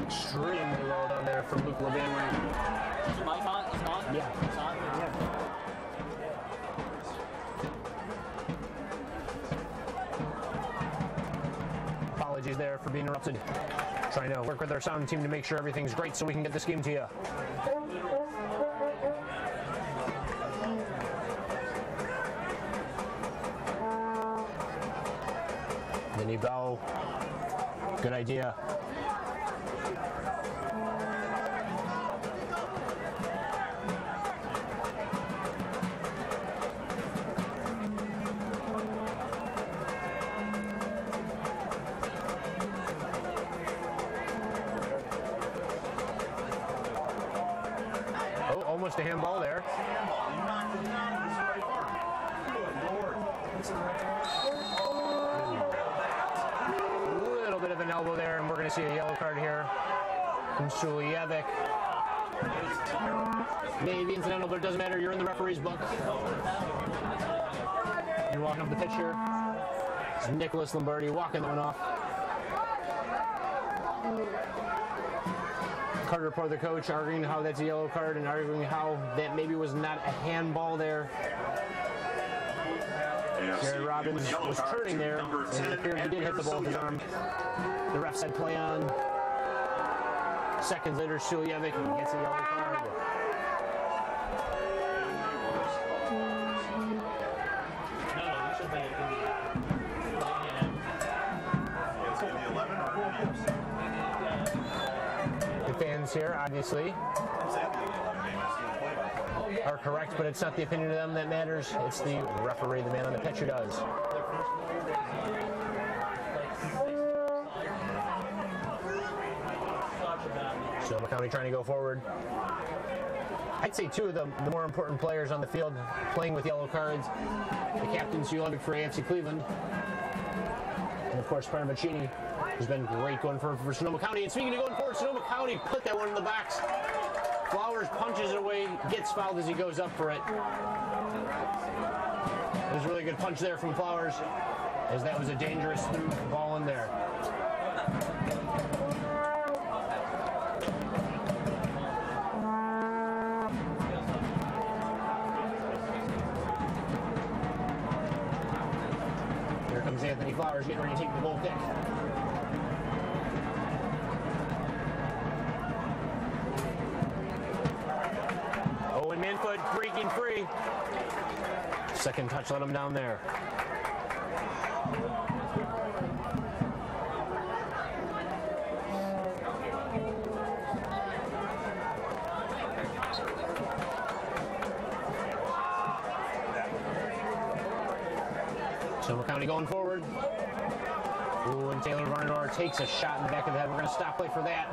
Extremely well done there from Luke Levin. Is your mic on? Is it on? Yeah. It's on? Apologies there for being interrupted. Trying to work with our sound team to make sure everything's great so we can get this game to you. Then you go. Good idea. Oh, almost a handball there. A little bit of an elbow there, and we're going to see a yellow card here from Suljevic. Maybe incidental, but it doesn't matter. You're in the referee's book. You're walking up the pitch here. It's Nicholas Lombardi walking that one off. Carter Porter, the coach, arguing how that's a yellow card and arguing how that maybe was not a handball there. Jared Robbins was turning there, and it appeared he did hit the ball with his arm. The ref said play on. Seconds later, Suljevic gets a yellow card. The fans here, obviously, are correct, but it's not the opinion of them that matters. It's the referee, the man on the pitch, who does. Sonoma County trying to go forward. I'd say two of the more important players on the field playing with yellow cards. The captain, Suljevic for AFC Cleveland. And of course, Parmacini, who's been great going for Sonoma County. And speaking of going forward, Sonoma County put that one in the box. Flowers punches it away, gets fouled as he goes up for it. It was a really good punch there from Flowers, as that was a dangerous through ball in there. Here comes Anthony Flowers getting ready to take the goal kick. Owen Manfoot breaking free. Second touch let him down there. Sonoma County going forward. Ooh, and Taylor Varnador takes a shot in the back of the head. We're going to stop play for that.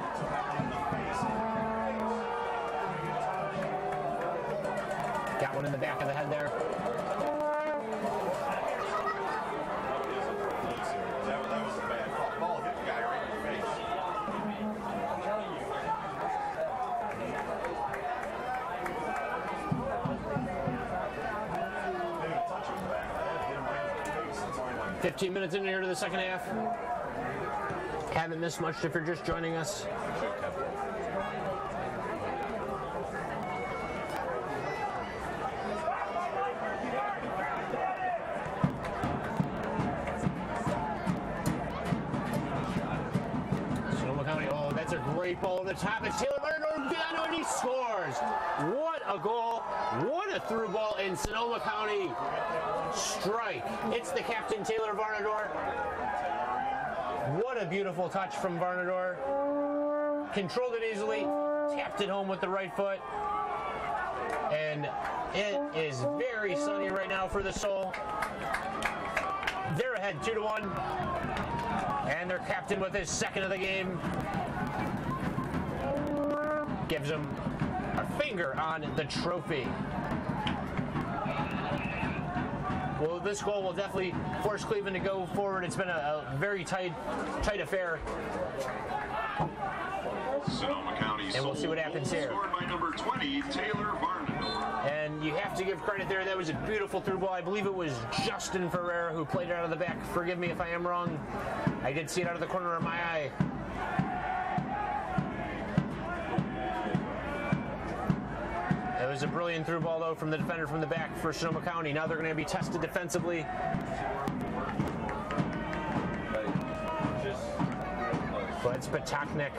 Got one in the back of the head there. That was a bad ball. Hit the guy right in the face. 15 minutes in here to the second half. Haven't missed much if you're just joining us. Sonoma County, oh, that's a great ball over the top. It's Taylor Varnador, and he scores. What a goal. What a through ball in Sonoma County. Strike. It's the captain, Taylor Varnador. What a beautiful touch from Varnador. Controlled it easily, tapped it home with the right foot. And it is very sunny right now for the Soul. They're ahead 2-1. And their captain with his second of the game gives him a finger on the trophy. Well, this goal will definitely force Cleveland to go forward. It's been a very tight affair. Sonoma County, and we'll see what happens here. Scored by number 20, Taylor Varnador. And you have to give credit there. That was a beautiful through ball. I believe it was Justin Ferreira who played it out of the back. Forgive me if I am wrong. I did see it out of the corner of my eye. It was a brilliant through ball, though, from the defender from the back for Sonoma County. Now they're going to be tested defensively. But it's Patachnik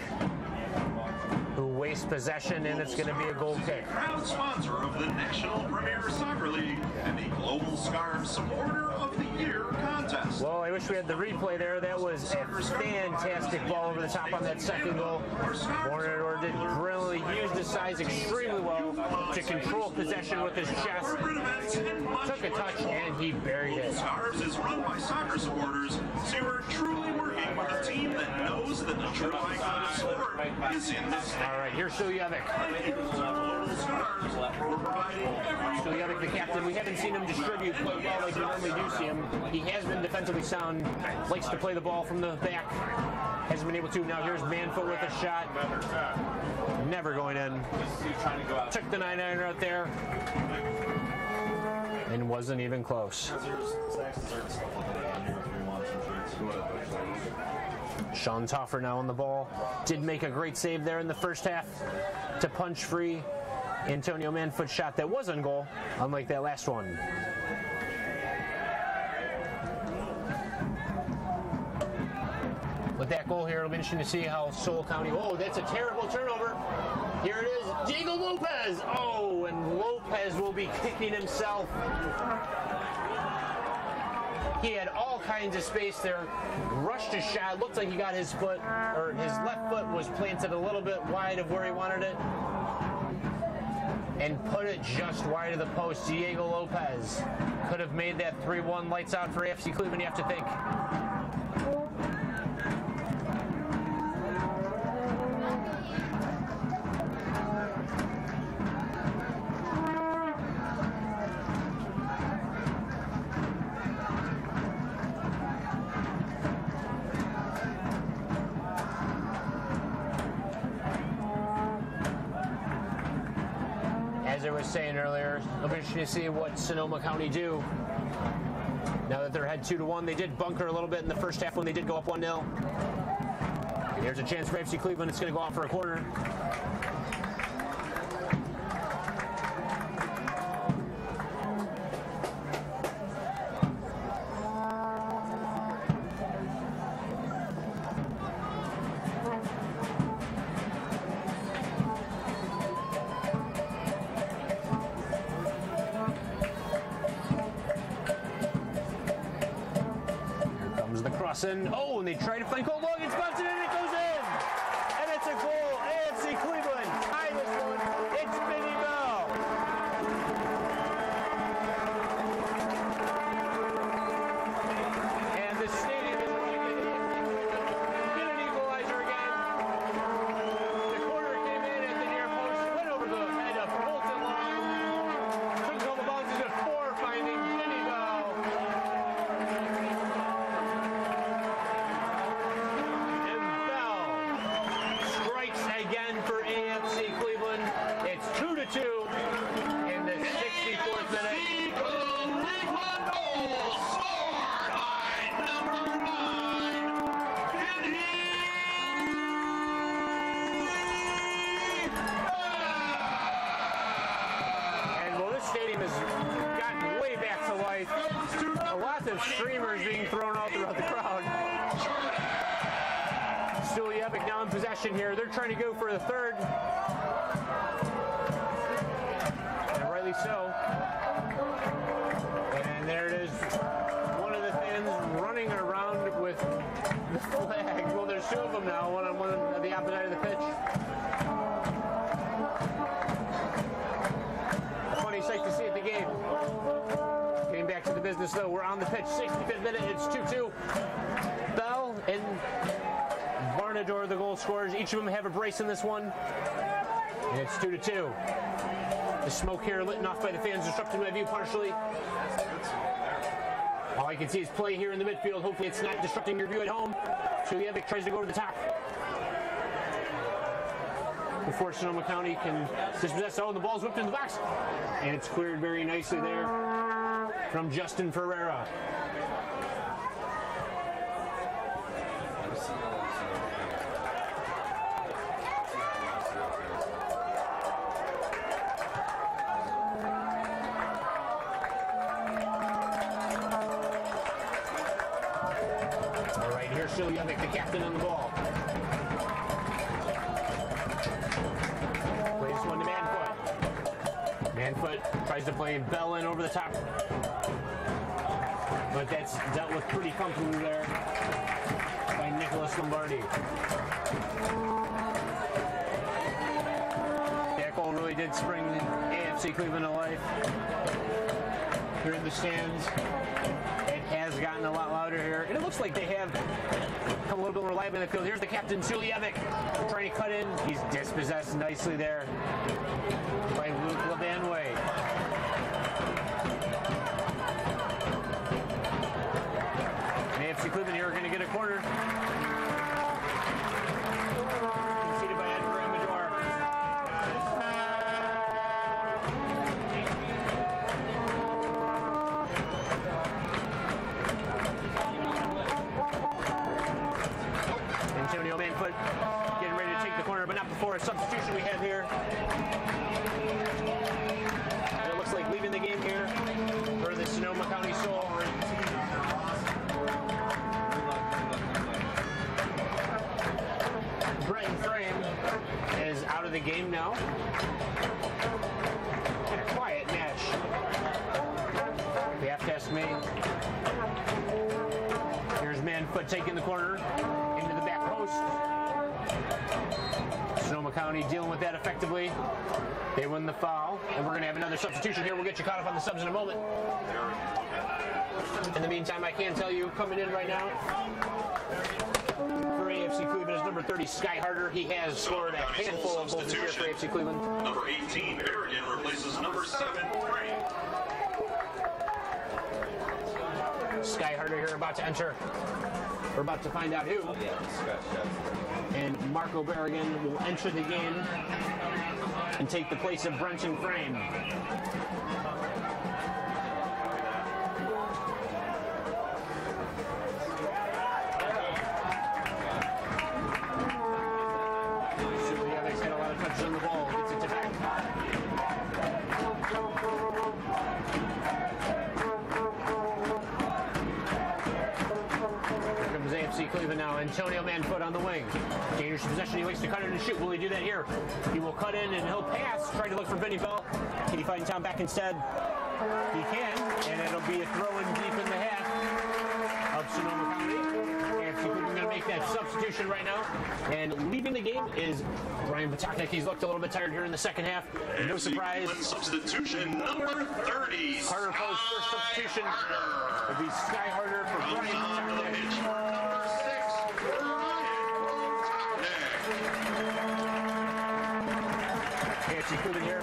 who wastes possession, and it's going to be a goal kick. Proud sponsor of the National Premier Soccer League and the Global Scarves Supporter of the Year contest. Well, I wish we had the replay there. That was a fantastic ball over the top on that second goal. Varnador did brilliantly, used his size extremely well to control possession with his chest. Took a touch, and he buried it. Scarves is run by soccer supporters, so we're truly working with a team that knows that the true icon of sport is in this. All right, here's Suljevic. Suljevic, the captain. We haven't seen him distribute quite well like we normally do see him. He has been defensively sound, likes to play the ball from the back. Hasn't been able to. Now here's Manfoot with a shot. Never going in. Took the 9-iron out there. And wasn't even close. Sean Toffer now on the ball. Did make a great save there in the first half to punch free Antonio Manfoot's shot that was on goal, unlike that last one. With that goal here, it'll be interesting to see how Soul County... Oh, that's a terrible turnover. Here it is, Diego Lopez. Oh, and Lopez will be kicking himself. He had all kinds of space there. Rushed his shot. Looked like he got his foot, or his left foot was planted a little bit wide of where he wanted it. And put it just wide of the post. Diego Lopez could have made that 3-1 lights out for AFC Cleveland, you have to think. As I was saying earlier, it'll be interesting to see what Sonoma County do. Now that they're ahead 2-1, they did bunker a little bit in the first half when they did go up 1-0. There's a chance for AFC Cleveland. It's going to go out for a corner. Oh, and they try to flank. Oh, Logan spots it and it goes in! And it's a goal. AFC Cleveland tie this one. It's Vinny Bell. And the stadium is going to get an equalizer again. The corner came in at the near post, went over the head of Bolton Long. Took a couple bounces before finding Vinny Bell. Again for AFC Cleveland. It's 2-2 in the 64th minute. And well, this stadium has gotten way back to life. A lot of streamers being thrown out throughout the crowd. Epic now in possession here. They're trying to go for the third. And rightly so. And there it is. One of the fans running around with the flag. Well, there's two of them now, one on one at the opposite side of the pitch. A funny sight to see at the game. Getting back to the business though, we're on the pitch, 65th minute, it's 2-2. Bell and Barnador, the goal scorers. Each of them have a brace in this one. And it's 2-2. The smoke here lit off by the fans, disrupting my view partially. All I can see is play here in the midfield. Hopefully it's not disrupting your view at home. Chulievich tries to go to the top. Before Sonoma County can dispossess. Oh, and the ball's whipped in the box. And it's cleared very nicely there from Justin Ferreira. Chulievich, the captain on the ball. Plays one to Manfoot. Manfoot tries to play Bell in over the top. But that's dealt with pretty comfortably there by Nicholas Lombardi. That goal really did spring the AFC Cleveland to life. Here in the stands. It has gotten a lot louder here. And it looks like they have come a little bit more lively in the field. Here's the captain, Chulievich, trying to cut in. He's dispossessed nicely there by Luke Levanway. And AFC Cleveland here are going to get a corner. for a substitution we have here. And it looks like leaving the game here for the Sonoma County Soul. Brian Frame is out of the game now. And a quiet match. If you have to ask me. Here's Manfoot taking the corner into the back post. Sonoma County dealing with that effectively. They win the foul, and we're going to have another substitution here. We'll get you caught up on the subs in a moment. In the meantime, I can tell you, coming in right now for AFC Cleveland is number 30, Sky Harder. He has scored a handful of goals this year for AFC Cleveland. Number 18, Berrigan replaces number 7, Frank. Sky Harder here about to enter. We're about to find out who. And Marco Berrigan will enter the game and take the place of Brenton Frame. Sulievic's had a lot of touches on the ball. Gets it to back. AFC Cleveland now. Antonio Manfoot on the wing. Dangerous possession. He likes to cut in and shoot. Will he do that here? He will cut in and he'll pass. Try to look for Vinny Bell. Can he find Tom back instead? He can. And it'll be a throw in deep in the half of Sonoma County. AFC Cleveland going to make that substitution right now. And leaving the game is Brian Patachnik. He's looked a little bit tired here in the second half. No surprise. Substitution number 30. Harder Poe's first substitution will be Sky Harder for Brian Patachnik. AFC Cleveland here.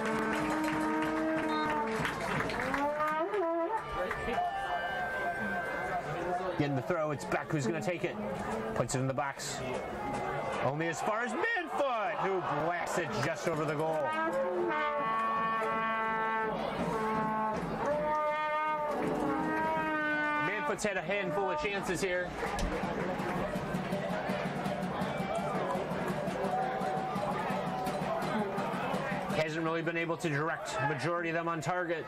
Getting the throw, it's Beck who's going to take it. Puts it in the box. Only as far as Manfoot, who blasts it just over the goal. Manfoot's had a handful of chances here. Hasn't really been able to direct majority of them on target.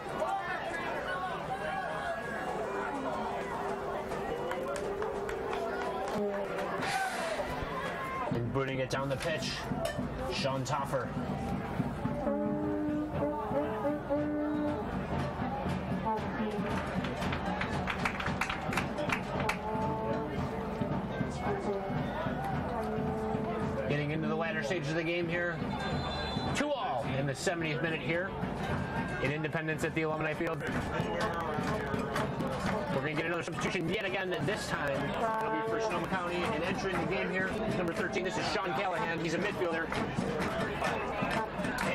And booting it down the pitch, Sean Toffer. Getting into the latter stage of the game here. 2-all in the 70th minute here in Independence at the Alumni Field. We're going to get another substitution yet again this time. It'll be for Sonoma County, and entering the game here is number 13. This is Sean Callahan. He's a midfielder.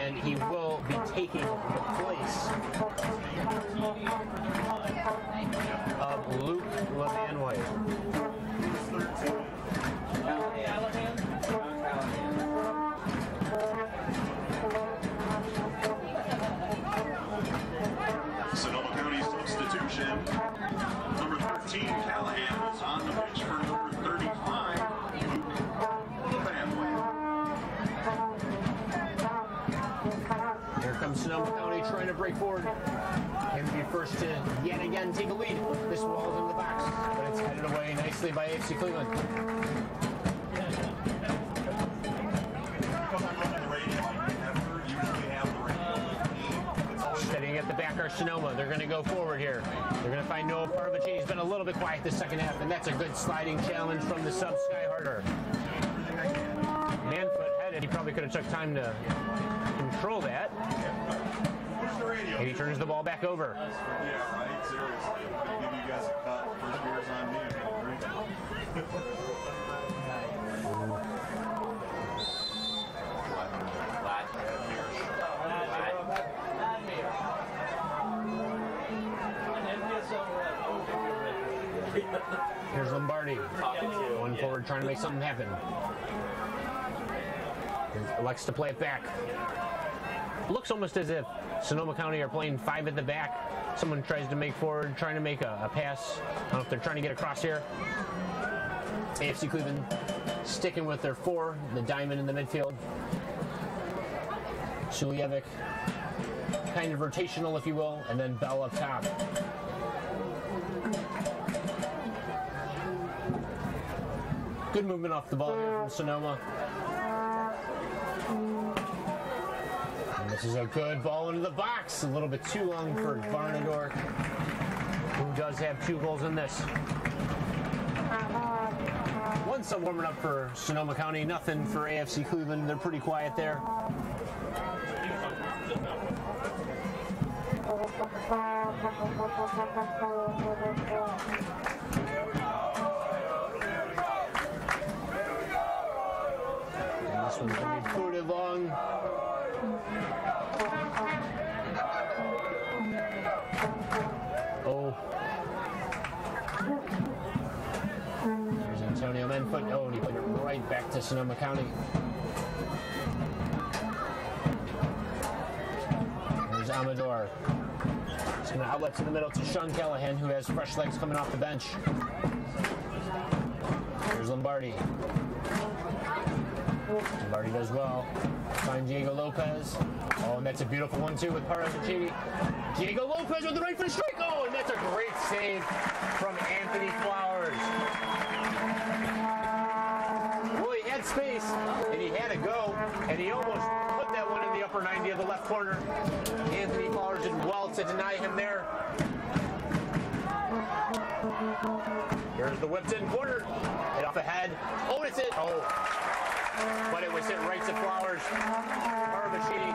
And he will be taking the place of Luke Levanway. Sonoma County substitution. Number 13, Callahan, is on the pitch for number 35, Luke Levanway. Here comes Sonoma County trying to break forward. And be first to yet again take a lead. This ball's in the box, but it's headed away nicely by AFC Cleveland. Steadying at the back are Sonoma. They're going to go forward here. They're going to find Noah Parvacini. He's been a little bit quiet this second half, and that's a good sliding challenge from the sub Sky Harder. Manfoot headed. He probably could have took time to control that. And he turns the ball back over. Yeah, right? Seriously. I'm going to give you guys a cut. First beer's on me. Here's Lombardi. Going forward, trying to make something happen. Elects to play it back. Looks almost as if Sonoma County are playing 5 at the back. Someone tries to make forward, trying to make a pass. I don't know if they're trying to get across here. AFC Cleveland sticking with their 4, the diamond in the midfield. Suljevic, kind of rotational, if you will, and then Bell up top. Good movement off the ball here from Sonoma. And this is a good ball into the box. A little bit too long for Barnador, who does have 2 goals in this. One sub warming up for Sonoma County, nothing for AFC Cleveland. They're pretty quiet there. And this one's going to be booted long. Oh. There's Antonio Menfoot. Oh, and he put it right back to Sonoma County. There's Amador. He's going to outlet to the middle to Sean Callahan, who has fresh legs coming off the bench. There's Lombardi. Lombardi does well. Find Diego Lopez. Oh, and that's a beautiful one, too, with Paratici. Diego Lopez with the right foot strike. Oh, and that's a great save from Anthony Flowers. Well, he had space, and he had to go, and he almost put that one in the upper 90 of the left corner. Anthony Flowers did well to deny him there. Here's the whipped in corner. Hit off ahead. Oh, it's it. Oh. But it was hit right to Flowers. Paratici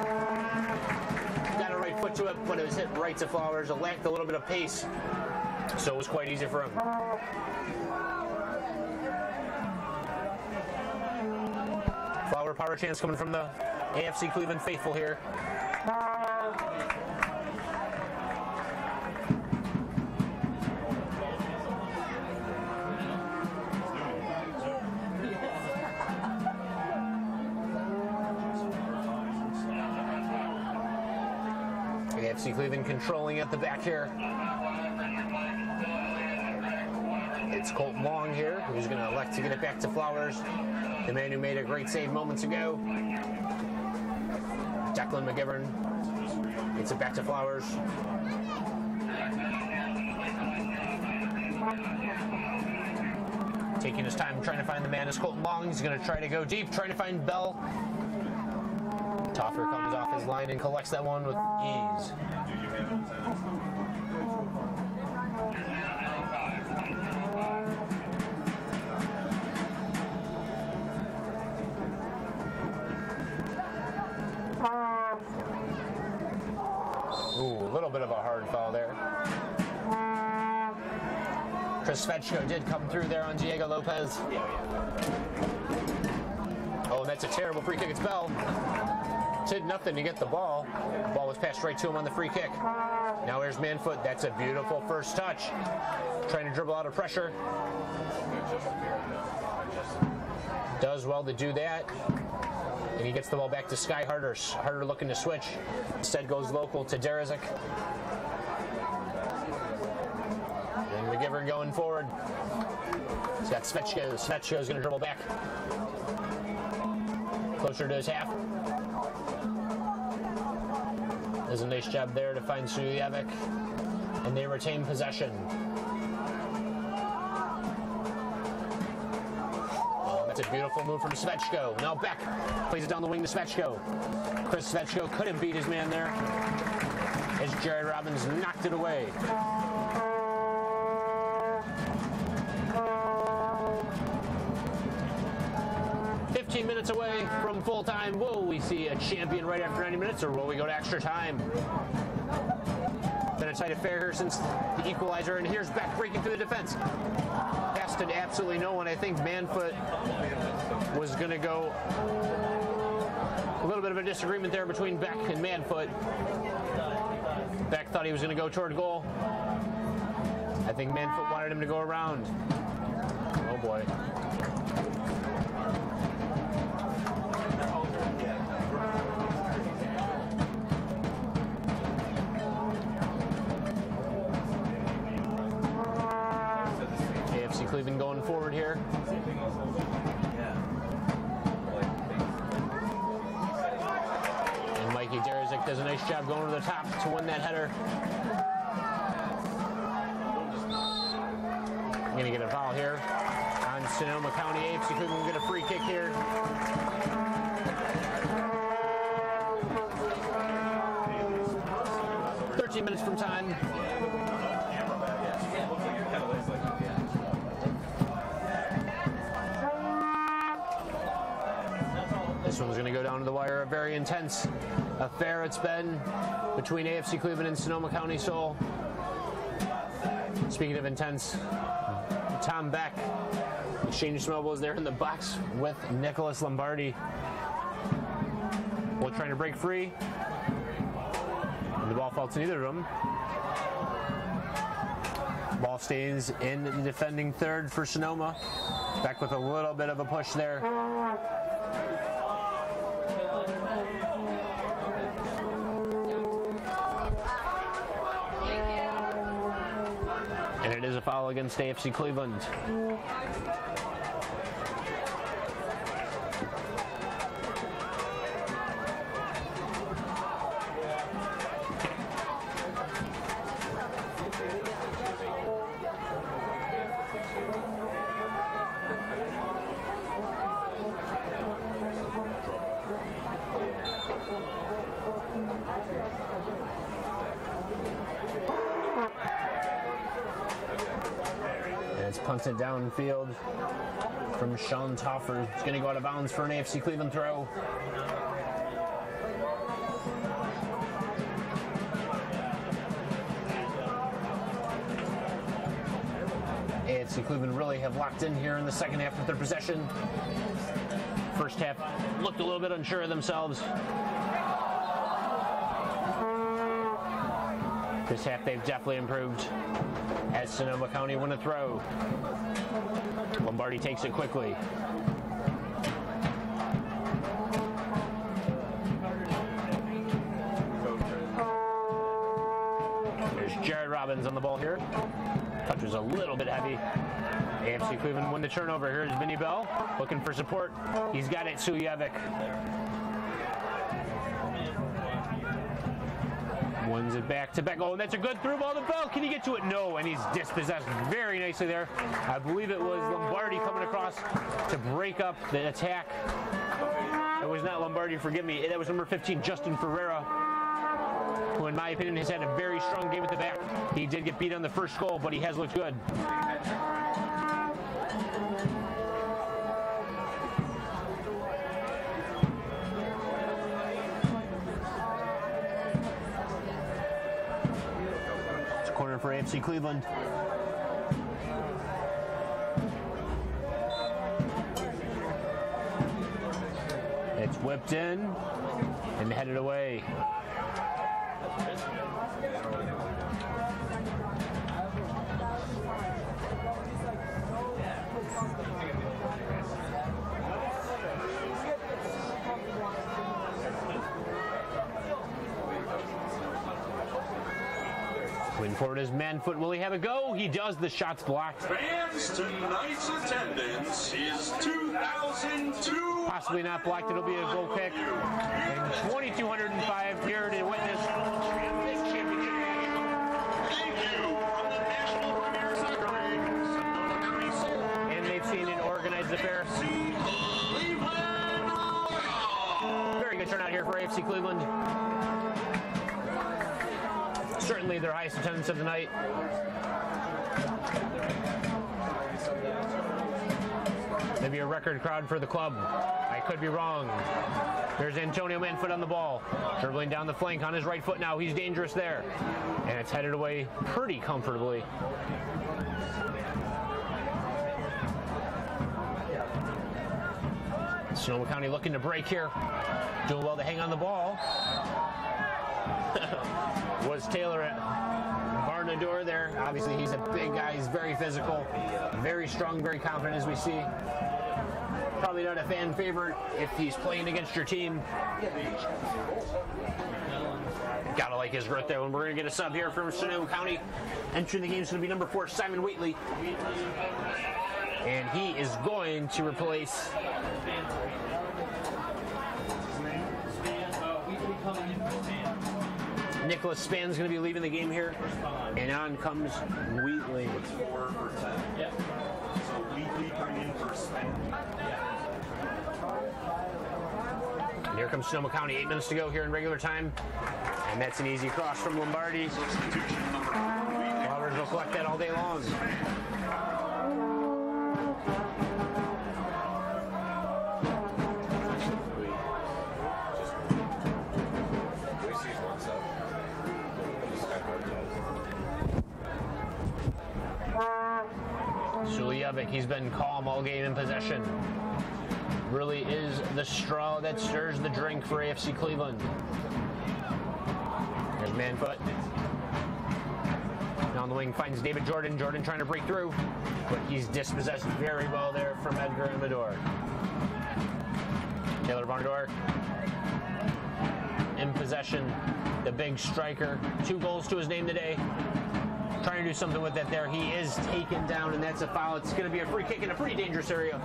got a right foot to it, but it was hit right to Flowers. It lacked a little bit of pace, so it was quite easy for him. Flower power chance coming from the AFC Cleveland faithful here. AFC Cleveland controlling at the back here. It's Colt Long here, who's going to elect to get it back to Flowers, the man who made a great save moments ago. Declan McGivern gets it back to Flowers. Taking his time trying to find the man is Colton Long. He's going to try to go deep, trying to find Bell. Toffer comes off his line and collects that one with ease. Ooh, a little bit of a hard foul there. Chris Svechko did come through there on Diego Lopez. Oh, and that's a terrible free kick. It's Bell. Did nothing to get the ball. The ball was passed right to him on the free kick. Now here's Manfoot. That's a beautiful first touch. Trying to dribble out of pressure. Does well to do that. And he gets the ball back to Sky Harder. Harder looking to switch. Instead goes local to Derizic. And McGivern going forward. He's got Svechko. Svechko's going to dribble back. Closer to his half. Does a nice job there to find Suljevic. And they retain possession. That's a beautiful move from Svechko. Now Beck plays it down the wing to Svechko. Chris Svechko couldn't beat his man there as Jerry Robbins knocked it away. Minutes away from full time. Will we see a champion right after 90 minutes, or will we go to extra time? Been a tight affair here since the equalizer, and here's Beck breaking through the defense. Passed to absolutely no one. I think Manfoot was going to go. A little bit of a disagreement there between Beck and Manfoot. Beck thought he was going to go toward goal. I think Manfoot wanted him to go around. Oh boy. Cleveland going forward here. And Mikey does a nice job going to the top to win that header. Going to get a foul here on Sonoma County. AFC Cleveland will get a free kick here. Minutes from time. This one's going to go down to the wire. A very intense affair it's been between AFC Cleveland and Sonoma County Soul. Speaking of intense, Tom Beck exchanged some elbows there in the box with Nicholas Lombardi. Both trying to break free. And the ball fell to neither of them. Ball stays in the defending third for Sonoma. Beck with a little bit of a push there. And it is a foul against AFC Cleveland. Punted downfield from Sean Toffer. It's going to go out of bounds for an AFC Cleveland throw. AFC Cleveland really have locked in here in the second half with their possession. First half looked a little bit unsure of themselves. This half they've definitely improved as Sonoma County win a throw. Lombardi takes it quickly. There's Jared Robbins on the ball here. Touch was a little bit heavy. AFC Cleveland win the turnover. Here's Vinny Bell looking for support. He's got it, Sujevic. Wins it back to Beck. Oh, and that's a good through ball to Bell. Can he get to it? No, and he's dispossessed very nicely there. I believe it was Lombardi coming across to break up the attack. It was not Lombardi, forgive me. That was number 15, Justin Ferreira, who in my opinion has had a very strong game at the back. He did get beat on the first goal, but he has looked good. Corner for AFC Cleveland. It's whipped in and headed away. Waiting for it is Manfoot. Will he have a go? He does. The shot's blocked. Fans, tonight's attendance is 2,002. Possibly not blocked. It'll be a goal kick. And 2,205 here to witness this championship. Thank you from the National Premier Soccer League, Sonoma County Soul. And they've seen an organized affair. Very good turnout here for AFC Cleveland. Certainly their highest attendance of the night. Maybe a record crowd for the club. I could be wrong. There's Antonio Manfoot on the ball. Dribbling down the flank on his right foot now. He's dangerous there. And it's headed away pretty comfortably. Sonoma County looking to break here. Doing well to hang on the ball. Was Taylor at Barnador there. Obviously, he's a big guy. He's very physical, very strong, very confident, as we see. Probably not a fan favorite if he's playing against your team. Gotta like his growth there. And we're going to get a sub here from Sonoma County. Entering the game is going to be number 4, Simon Wheatley. And he is going to replace Nicholas Span's going to be leaving the game here. And on comes Wheatley. 4 for 10. Yeah. So Wheatley coming in for Span. And here comes Sonoma County. 8 minutes to go here in regular time. And that's an easy cross from Lombardi. Substitution number 4, Wheatley. Flowers will collect that all day long. Suljevic, he's been calm all game in possession. Really is the straw that stirs the drink for AFC Cleveland. There's Manfoot. Down the wing finds David Jordan. Jordan trying to break through, but he's dispossessed very well there from Edgar Amador. Taylor Barnador in possession. The big striker. 2 goals to his name today. Trying to do something with that there. He is taken down, and that's a foul. It's going to be a free kick in a pretty dangerous area.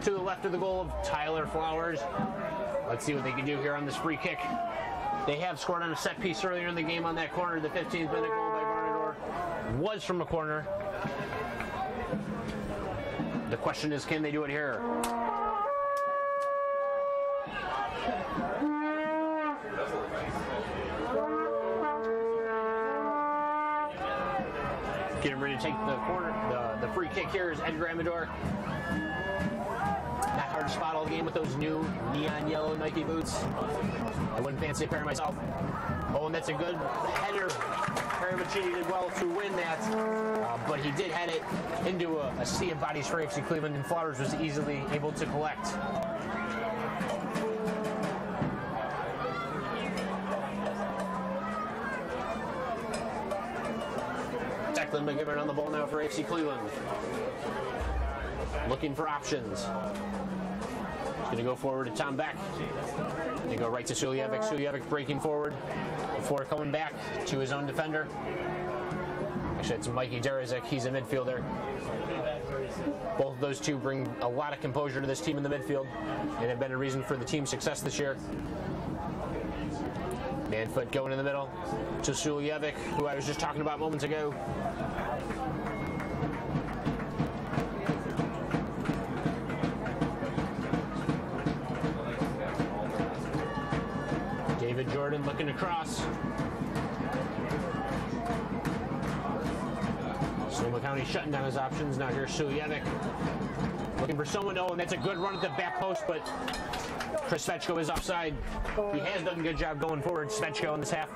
To the left of the goal of Tyler Flowers. Let's see what they can do here on this free kick. They have scored on a set piece earlier in the game on that corner. The 15th minute goal by Barnador was from a corner. The question is, can they do it here? Getting ready to take the corner, the free kick here is Edgar Amador. Not hard to spot all game with those new neon yellow Nike boots. I wouldn't fancy a pair myself. Oh, and that's a good header. Paramachini did well to win that, but he did head it into a sea of bodies for AFC Cleveland, and Flowers was easily able to collect. Declan McGivern on the ball now for AFC Cleveland. Looking for options. He's going to go forward to Tom Beck. They go right to Suljevic. Suljevic breaking forward before coming back to his own defender. Actually, it's Mikey Derizic. He's a midfielder. Both of those two bring a lot of composure to this team in the midfield and have been a reason for the team's success this year. Manfoot going in the middle to Suljevic, who I was just talking about moments ago. David Jordan looking to cross. Sonoma County shutting down his options. Now here's Suljevic looking for someone. Oh, and that's a good run at the back post, but Chris Svechko is offside. He has done a good job going forward, Svechko, in this half.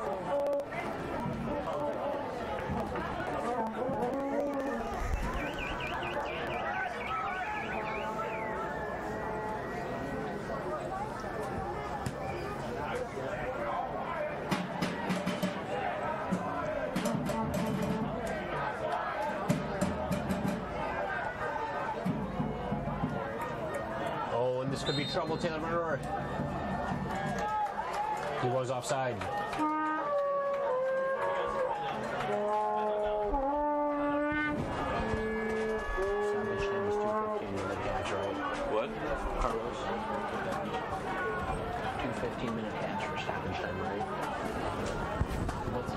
Oh, and this could be trouble, Taylor Barnador. He was offside. What? Carlos. 2:15-minute patch for stoppage time, right? What's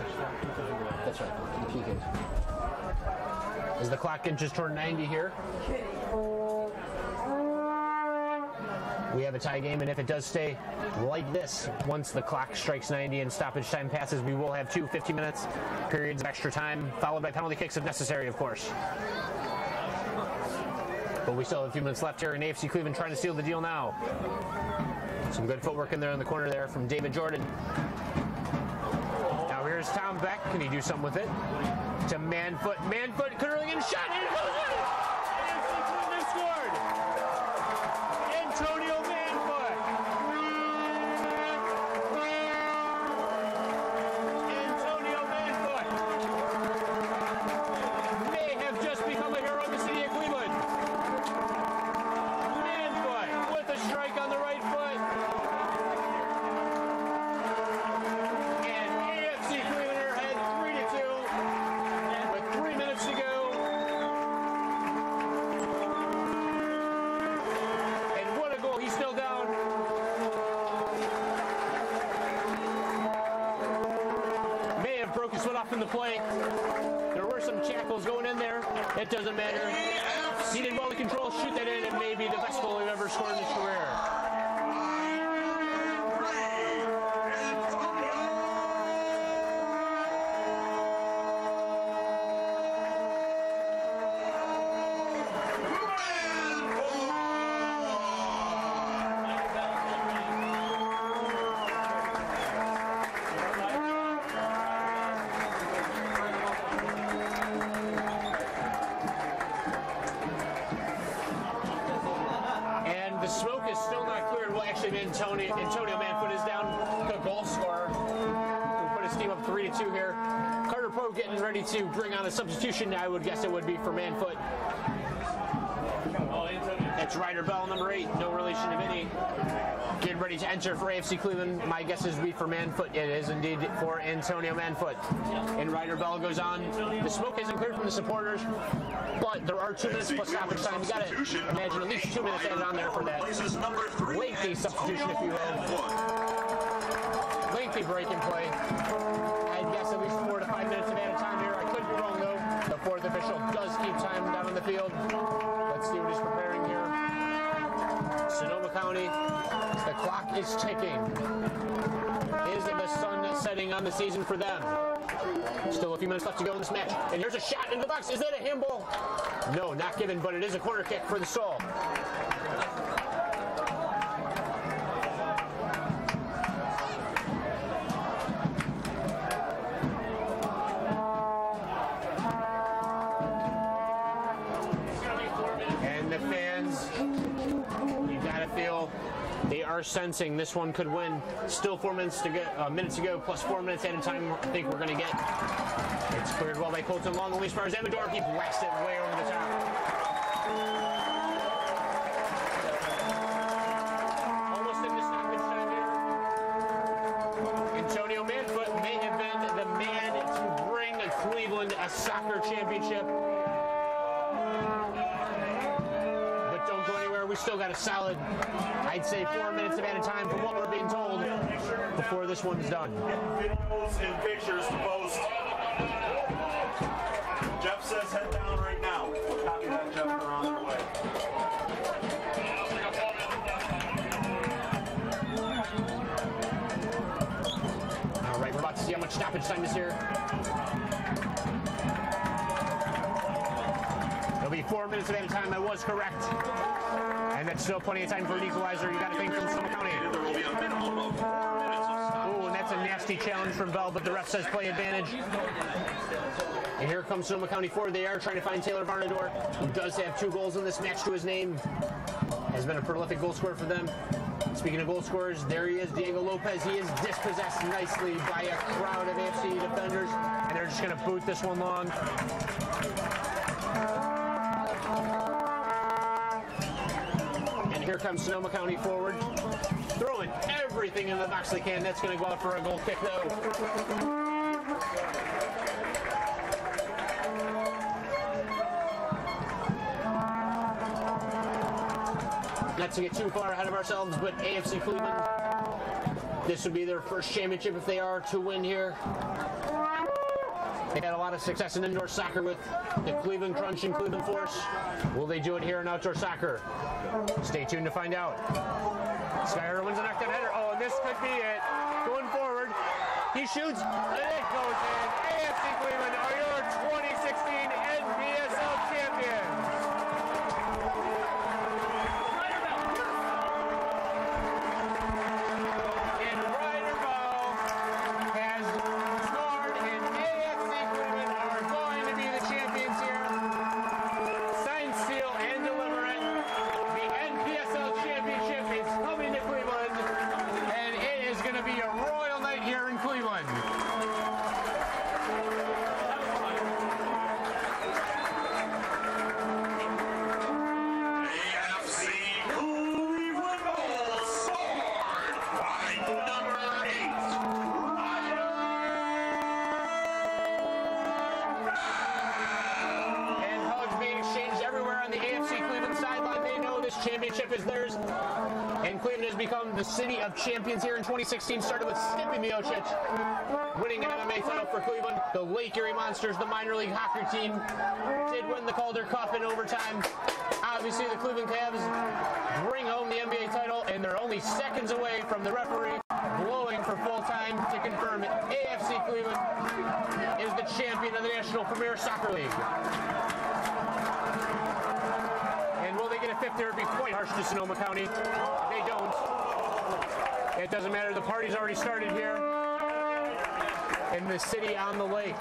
extra? That's right. As the clock inches toward 90 here. We have a tie game, and if it does stay like this, once the clock strikes 90 and stoppage time passes, we will have 2 50-minute periods of extra time, followed by penalty kicks if necessary, of course. But we still have a few minutes left here, and AFC Cleveland trying to seal the deal now. Some good footwork in there in the corner there from David Jordan. Now here's Tom Beck. Can he do something with it? To Manfoot. Manfoot curling and shot, and it goes in! AFC Cleveland scored! Antonio Manfoot. Antonio Manfoot may have just become a hero in the city of Cleveland. Manfoot with a strike on the right foot. And AFC Cleveland are ahead 3-2 with 3 minutes to go. the play. There were some shackles going in there. It doesn't matter. He did well to control, shoot that in, and maybe the best goal he's ever scored in his career. The smoke is still not cleared. Well, actually, Antonio Manfoot is down, the goal scorer. We'll put his team up 3-2 here. Carter Poe getting ready to bring on a substitution. I would guess it would be for Manfoot. It's Ryder Bell, number 8, no relation to Vinny. Getting ready to enter for AFC Cleveland. My guess is be for Manfoot. It is indeed for Antonio Manfoot. And Ryder Bell goes on. The smoke isn't cleared from the supporters, but there are 2 minutes plus stoppage time. You got to imagine at least 2 minutes added on there for that lengthy substitution, if you will. Lengthy break in play. I'd guess at least 4 to 5 minutes of added time here. I could be wrong though. The 4th official does keep time down on the field. Let's see what he's preparing here. Sonoma County, the clock is ticking. Is the sun setting on the season for them? Still a few minutes left to go in this match. And here's a shot into the box. Is that a handball? No, not given, but it is a corner kick for the Soul. And the fans, you gotta feel they are sensing this one could win. Still 4 minutes to go, minutes to go, plus 4 minutes at a time. I think we're gonna get. It's cleared well by Colton Long. Only as far as Amador, he blasted it way over the top. Almost in the stoppage time here. Antonio Manfoot may have been the man to bring Cleveland a soccer championship. But don't go anywhere. We still got a solid, I'd say, 4 minutes of added time from what we're being told before this one's done. Videos and pictures to post. Jeff says head down right now. Copy that, Jeff. We're on our way. All right, we're about to see how much stoppage time is here. It'll be 4 minutes of added time. I was correct. And that's still plenty of time for an equalizer. You got to think from Sonoma County. There will be a minimum of 4 minutes of stoppage. Oh, and that's a nasty challenge from Bell, but the ref says play advantage. And here comes Sonoma County forward. They are trying to find Taylor Barnador, who does have 2 goals in this match to his name. Has been a prolific goal scorer for them. Speaking of goal scorers, there he is, Diego Lopez. He is dispossessed nicely by a crowd of AFC defenders, and they're just going to boot this one long. And here comes Sonoma County forward, throwing everything in the box they can. That's going to go out for a goal kick, though. Not to get too far ahead of ourselves, but AFC Cleveland, this would be their first championship if they are to win here. They had a lot of success in indoor soccer with the Cleveland Crunch and Cleveland Force. Will they do it here in outdoor soccer? Stay tuned to find out. Skyler wins a knockdown header. Oh, and this could be it. Going forward, he shoots, and it goes in. AFC Cleveland are your 2016 NPSL champions. Championship is theirs, and Cleveland has become the city of champions here in 2016, started with Stipe Miocic. winning an MMA title for Cleveland. The Lake Erie Monsters, the minor league hockey team, did win the Calder Cup in overtime. Obviously, the Cleveland Cavs bring home the NBA title, and they're only seconds away from the referee blowing for full time to confirm AFC Cleveland is the champion of the National Premier Soccer League. And will they get a fifth? It would be quite harsh to Sonoma County. They don't. It doesn't matter. The party's already started here in the city on the lake.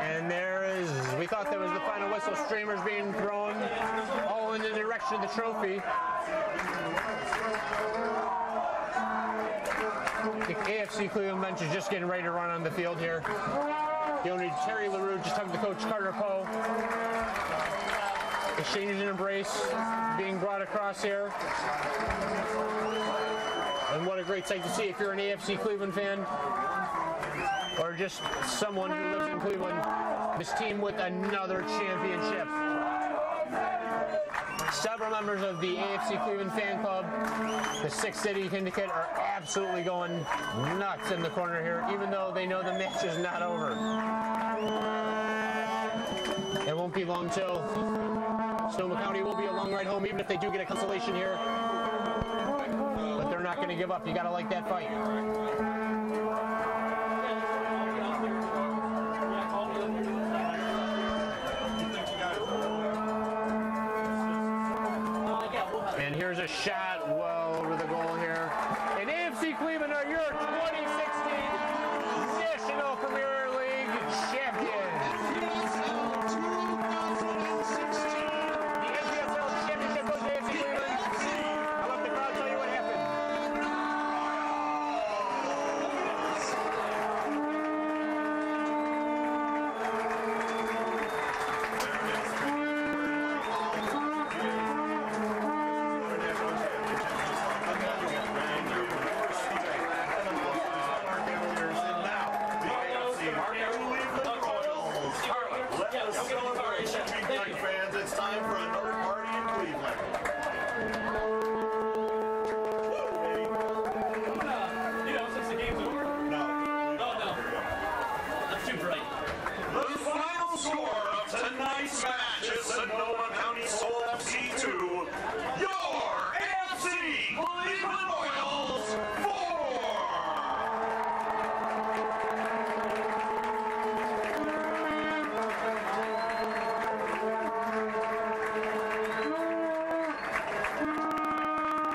And there is, we thought that was the final whistle, streamers being thrown all in the direction of the trophy. The AFC Cleveland bench is just getting ready to run on the field here. The owner, Terry LaRue, just hugged the coach, Carter Poe. Exchanging an embrace, being brought across here. And what a great sight to see if you're an AFC Cleveland fan or just someone who lives in Cleveland. This team with another championship. Several members of the AFC Cleveland fan club, the 6th City Syndicate, are absolutely going nuts in the corner here, even though they know the match is not over. It won't be long till Sonoma County will be a long ride home, even if they do get a consolation here. But they're not going to give up. You got to like that fight. And here's a shot well over the goal here. And AFC Cleveland are your 2016 National Premier League champions. The NPSL championship goes to AFC Cleveland. I'll let the crowd tell you what happened. Fans, it's time for another party in Cleveland. You know, since the game's over? No. Oh, no. That's too bright. The final score of tonight's match is Sonoma County Soul FC 2, your AFC Cleveland Royals 4.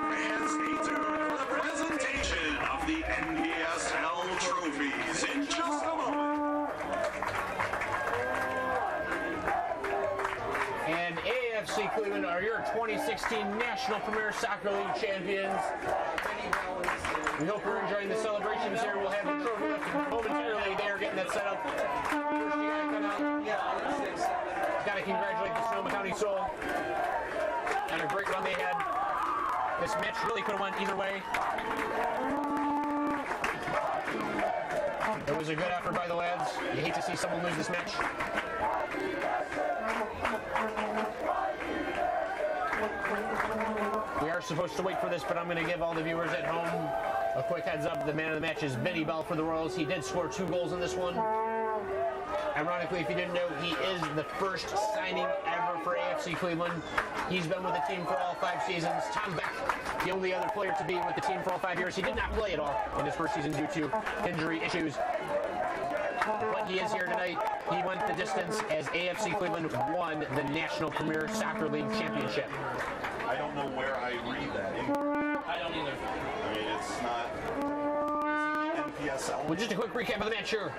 Fans, stay tuned for the presentation of the NPSL trophies in just a moment. And AFC Cleveland are your 2016 National Premier Soccer League champions. We hope you're enjoying the celebrations here. We'll have the trophy left momentarily. They are getting that set up. First, you gotta come out. Gotta congratulate the Sonoma County Soul on a great run they had. This match really could have went either way. It was a good effort by the lads. You hate to see someone lose this match. We are supposed to wait for this, but I'm going to give all the viewers at home a quick heads up. The man of the match is Vinny Bell for the Royals. He did score 2 goals in this one. Ironically, if you didn't know, he is the first signing ever for AFC Cleveland. He's been with the team for all 5 seasons. Tom Beck, the only other player to be with the team for all 5 years. He did not play at all in his first season due to injury issues. But he is here tonight. He went the distance as AFC Cleveland won the National Premier Soccer League Championship. I don't know where I read that. I don't either. I mean, it's not NPSL. Well, just a quick recap of the match here.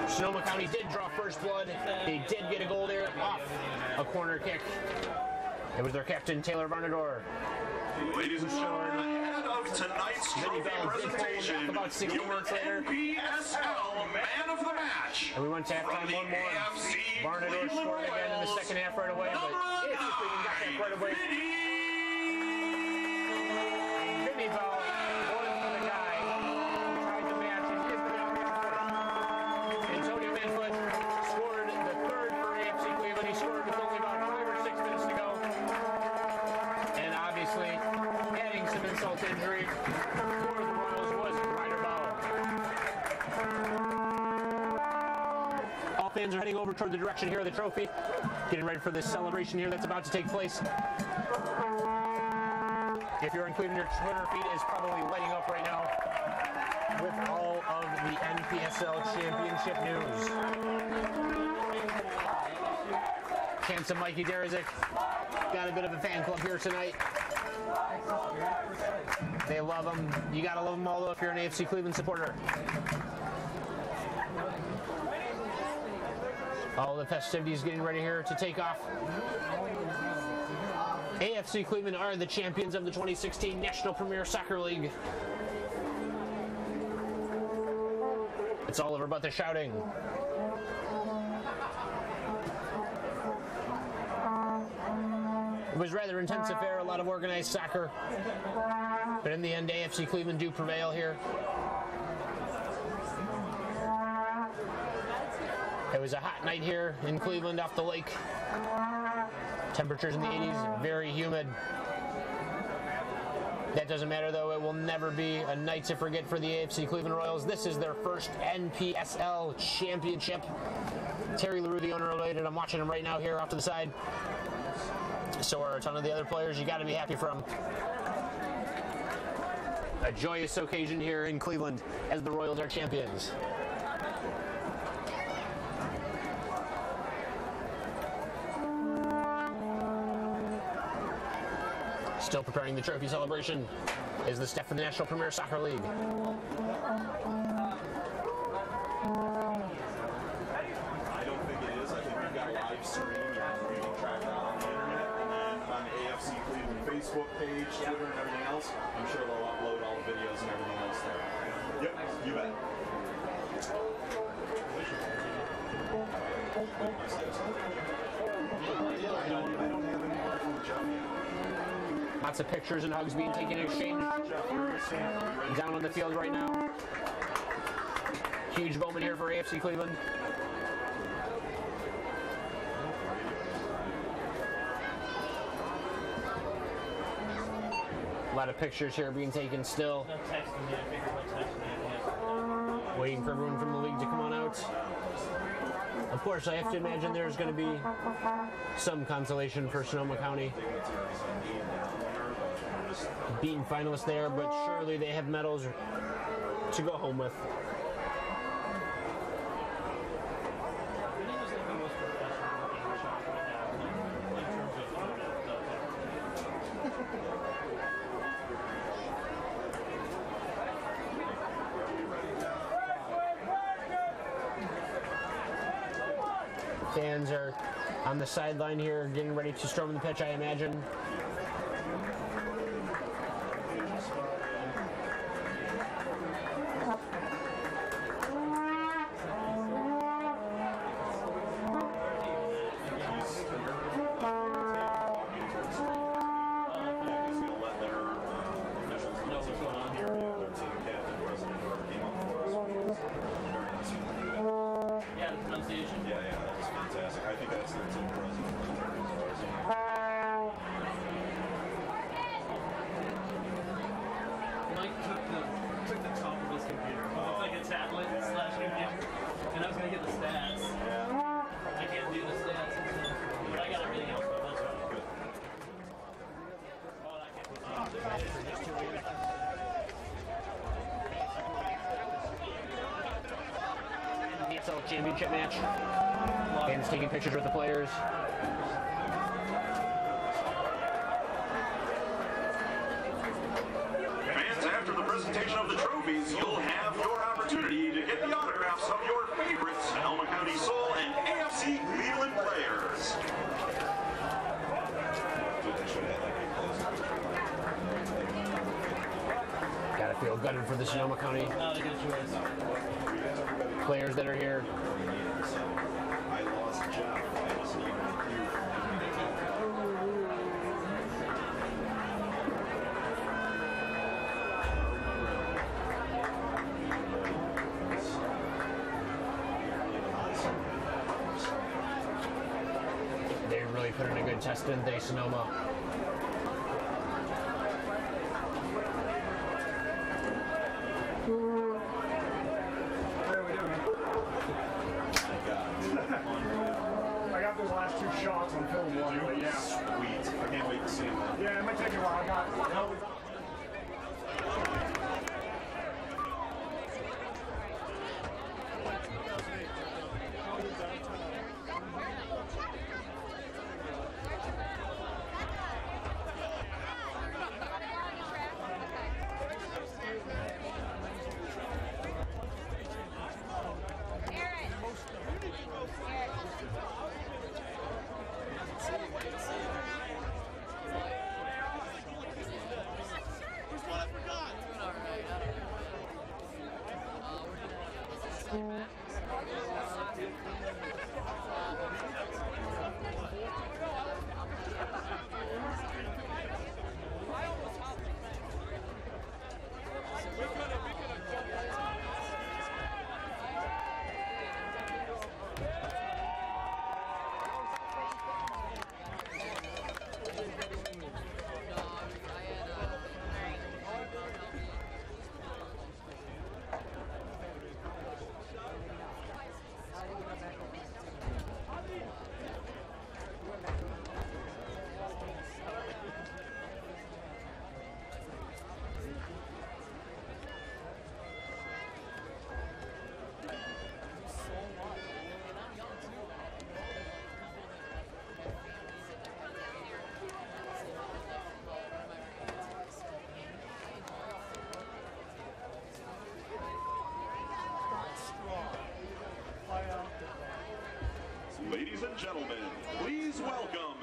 Sonoma County did draw first blood. They did get a goal there off a corner kick. It was their captain, Taylor Varnador. Ladies and gentlemen, ahead of tonight's trophy presentation, about 60 your minutes later. NPSL Man of the Match. And we went to halftime 1-1. Varnador scored again in the second half right away, but if we got that right away. Vinny Bell was the guy who tried the match and hit the ball right. Antonio Manfoot scored the third for AFC Cleveland. He scored with only about 5 or 6 minutes to go. For the Royals was Ryder Bow. All fans are heading over toward the direction here of the trophy, getting ready for this celebration here that's about to take place. If you're in Cleveland, your Twitter feed is probably lighting up right now with all of the NPSL championship news. Handsome Mikey Derizic got a bit of a fan club here tonight. They love him. You gotta love them all though if you're an AFC Cleveland supporter. All the festivities getting ready here to take off. AFC Cleveland are the champions of the 2016 National Premier Soccer League. It's all over but the shouting. It was a rather intense affair, a lot of organized soccer. But in the end, AFC Cleveland do prevail here. It was a hot night here in Cleveland off the lake. Temperatures in the 80s, very humid. That doesn't matter though, it will never be a night to forget for the AFC Cleveland Royals. This is their first NPSL championship. Terry LaRue, the owner, related. I'm watching him right now here off to the side. So are a ton of the other players. You got to be happy for them. A joyous occasion here in Cleveland as the Royals are champions. Still preparing the trophy celebration is the staff of the National Premier Soccer League. I don't think it is. I think we've got a live stream. You can track that on the internet. And then on the AFC Cleveland Facebook page, Twitter, and everything else, I'm sure they'll upload all the videos and everything else there. Yep, you bet. I don't have any more from John yet. Lots of pictures and hugs being taken in exchange down on the field right now. Huge moment here for AFC Cleveland. A lot of pictures here being taken still. Waiting for everyone from the league to come on out. Of course, I have to imagine there's going to be some consolation for Sonoma County. Being finalists there, but surely they have medals to go home with. Fans are on the sideline here getting ready to storm the pitch, I imagine. NPSL championship match. And taking pictures with the players. Fans, after the presentation of the trophies, you'll have your opportunity to get the autographs of your favorite Sonoma County Soul and AFC Cleveland players. Gotta feel gutted for the Sonoma County players that are here. I lost Jeff. I wasn't even with you. They really put in a good test, didn't they, Sonoma? gentlemen, please welcome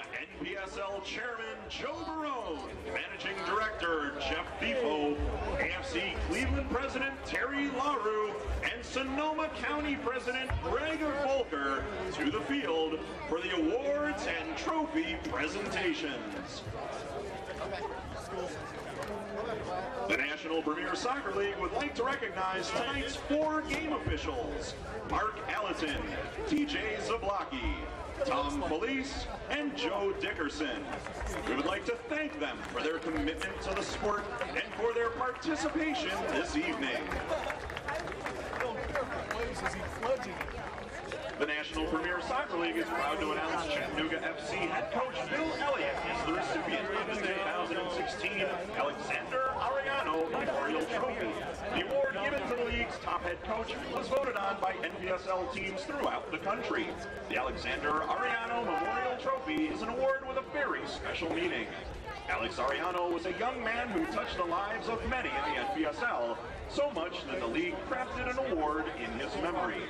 NPSL Chairman Joe Barone, Managing Director Jeff Bifo, AFC Cleveland President Terry LaRue, and Sonoma County President Greg Volker to the field for the awards and trophy presentations. The National Premier Soccer League would like to recognize tonight's 4 game officials: Mark Allaton, TJ Zablocki, Tom Felice, and Joe Dickerson. We would like to thank them for their commitment to the sport and for their participation this evening. The National Premier Soccer League is proud to announce Chattanooga FC head coach Bill Elliott is the recipient of the 2016 Alexander Arellano Memorial Trophy. The award given to the league's top head coach was voted on by NPSL teams throughout the country. The Alexander Arellano Memorial Trophy is an award with a very special meaning. Alex Arellano was a young man who touched the lives of many in the NPSL, so much that the league crafted an award in his memory.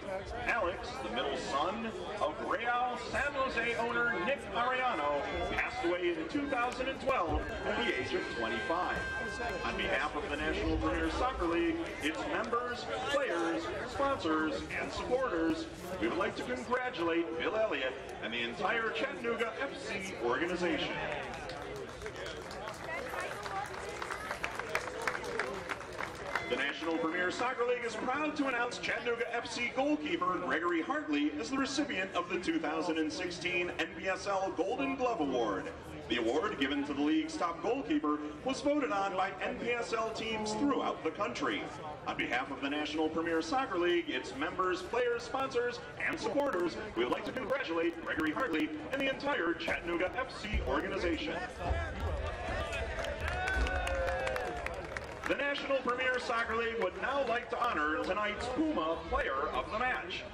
Alex, the middle son of Real San Jose owner Nick Arellano, passed away in 2012 at the age of 25. On behalf of the National Premier Soccer League, its members, players, sponsors, and supporters, we would like to congratulate Bill Elliott and the entire Chattanooga FC organization. The National Premier Soccer League is proud to announce Chattanooga FC goalkeeper Gregory Hartley as the recipient of the 2016 NPSL Golden Glove Award. The award, given to the league's top goalkeeper, was voted on by NPSL teams throughout the country. On behalf of the National Premier Soccer League, its members, players, sponsors, and supporters, we would like to congratulate Gregory Hartley and the entire Chattanooga FC organization. The National Premier Soccer League would now like to honor tonight's Puma Player of the Match.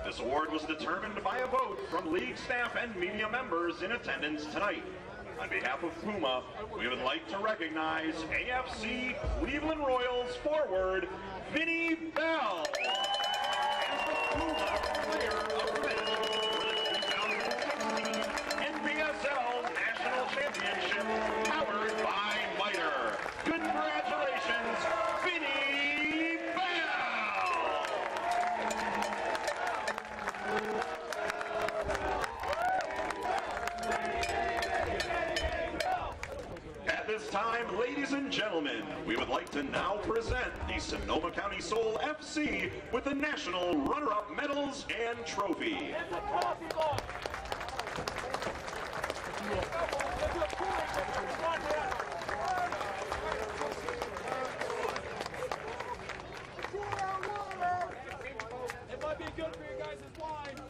This award was determined by a vote from league staff and media members in attendance tonight. On behalf of Puma, we would like to recognize AFC Cleveland Royals forward Vinny Bell as the Puma Player of the Match for the 2016 NPSL National Championship, powered by Miter. Congratulations, Vinny Bell! At this time, ladies and gentlemen, we would like to now present the Sonoma County Soul FC with the National Runner-Up Medals and Trophy. It might be good for you guys' wine.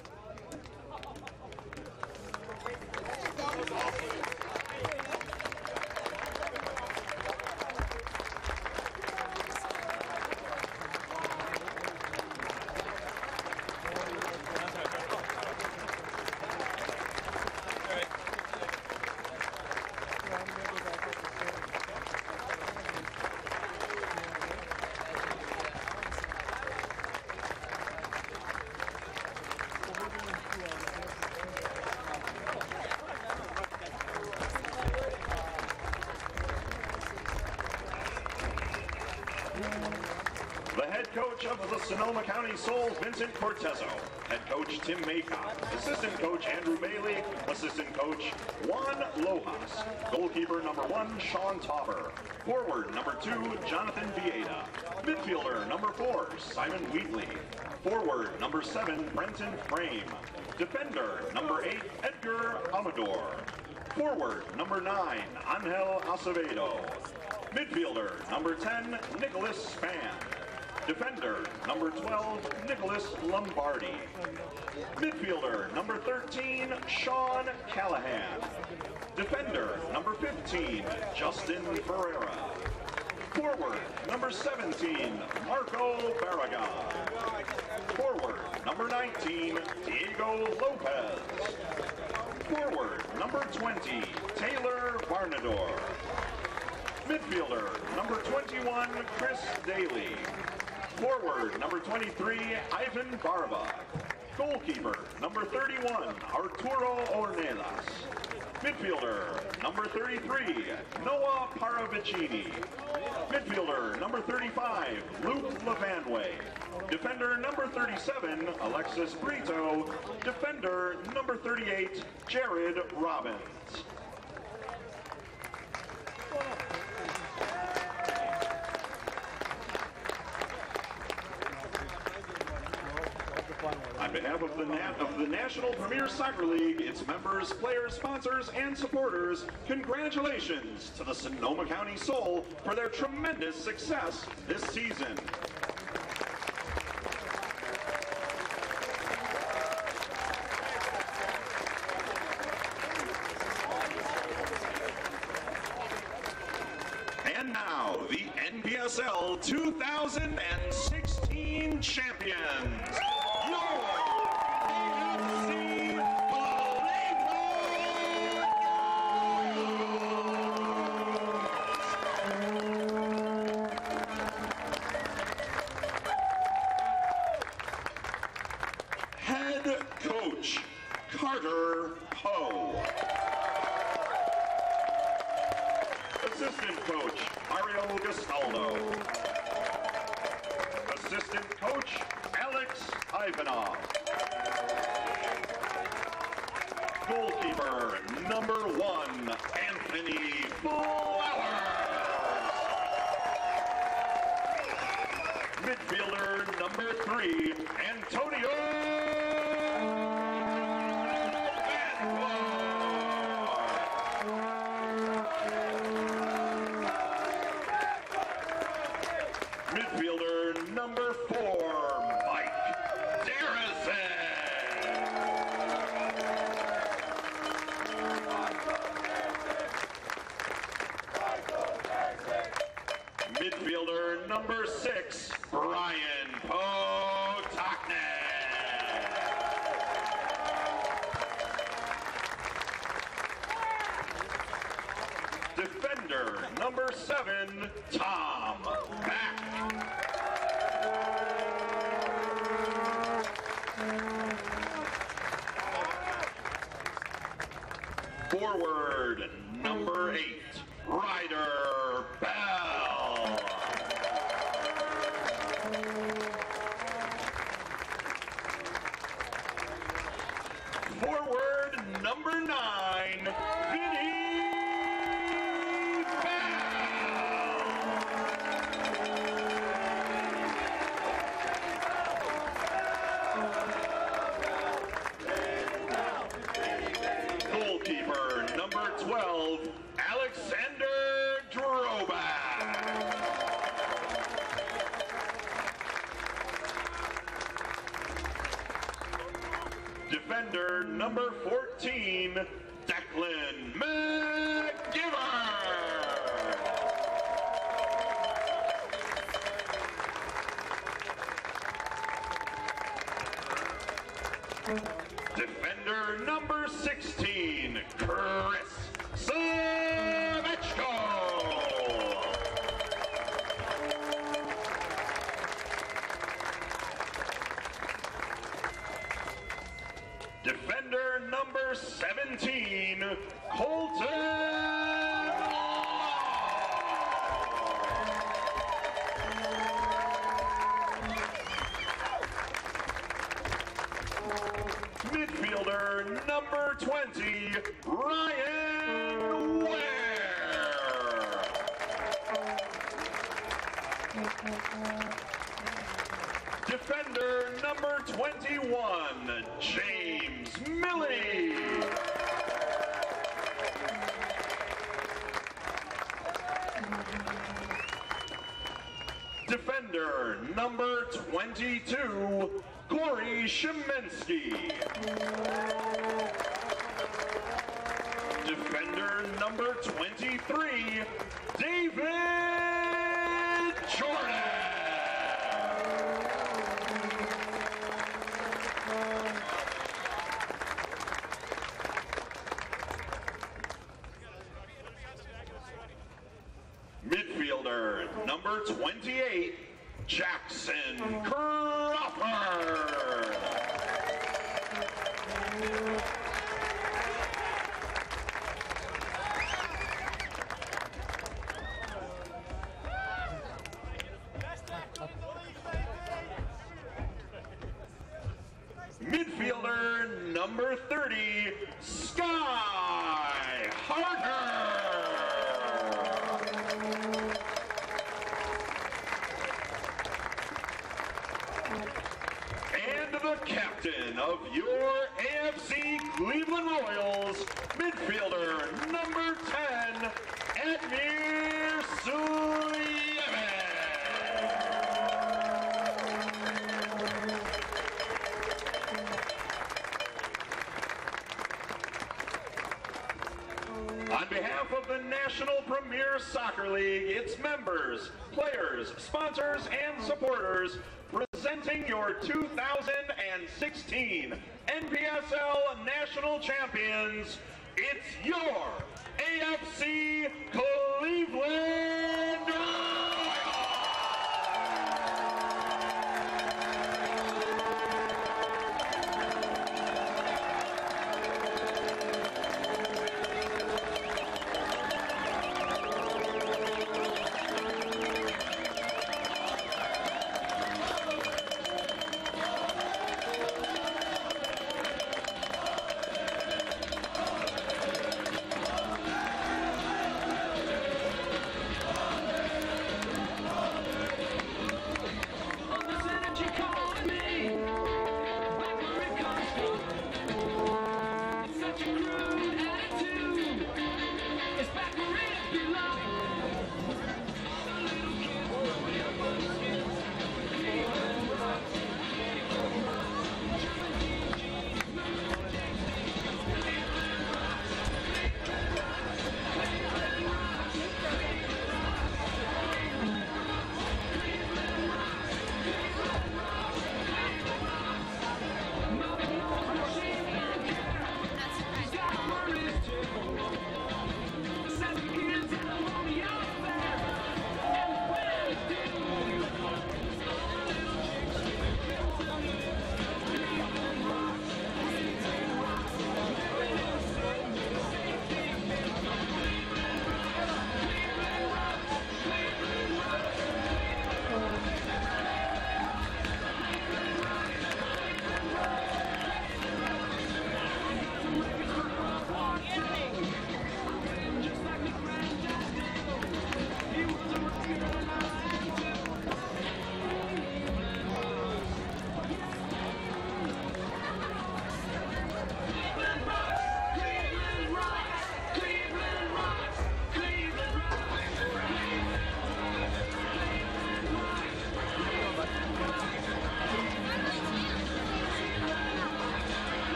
The head coach of the Sonoma County Soul, Vincent Cortezzo. Head coach, Tim Maycott. Assistant coach, Andrew Bailey. Assistant coach, Juan Lojas. Goalkeeper number 1, Sean Tauber. Forward number 2, Jonathan Vieta. Midfielder number 4, Simon Wheatley. Forward number 7, Brenton Frame. Defender number 8, Edgar Amador. Forward number 9, Angel Acevedo. Midfielder number 10, Nicholas Spann. Defender number 12, Nicholas Lombardi. Midfielder number 13, Sean Callahan. Defender number 15, Justin Ferreira. Forward number 17, Marco Barraga. Forward number 19, Diego Lopez. Forward number 20, Taylor Varnador. Midfielder number 21, Chris Daly. Forward number 23, Ivan Barba. Goalkeeper, number 31, Arturo Ornelas. Midfielder, number 33, Noah Paravicini. Midfielder, number 35, Luke Lavanway. Defender, number 37, Alexis Brito. Defender, number 38, Jared Robbins. On behalf of the National Premier Soccer League, its members, players, sponsors, and supporters, congratulations to the Sonoma County Soul for their tremendous success this season. And now, the NPSL 2016 champions. Head coach, Carter Poe. Assistant coach, Mario Gastaldo. Assistant coach, Alex Ivanov. Goalkeeper, number 1, Anthony Flowers. Midfielder, number 3, Antonio Midfielder, number 4, Mike Darrison. Midfielder, number 6, Brian Potokne. Defender, number 7, Tom Mack. Forward, number 8, Ryder Bell. Forward, number 9, Vinny Goalkeeper, number 12, Alexander Drobak. Defender, number 14, Declan McGiver. Defender, number 16, Chris Savechko. Defender, number 17, Colton Law. Midfielder, number 20, Ryan Ware. Defender, number 21, James Milley. Defender, number 22, Corey Shemensky. Defender, number 23, David Jordan. Midfielder, number 28, Jackson Crawford. number 30, Sky Harder. And the captain of your AFC Cleveland Royals, midfielder number 10, Admir Suleiman. On behalf of the National Premier Soccer League, its members, players, sponsors, and supporters, presenting your 2016 NPSL National Champions, it's your AFC Cleveland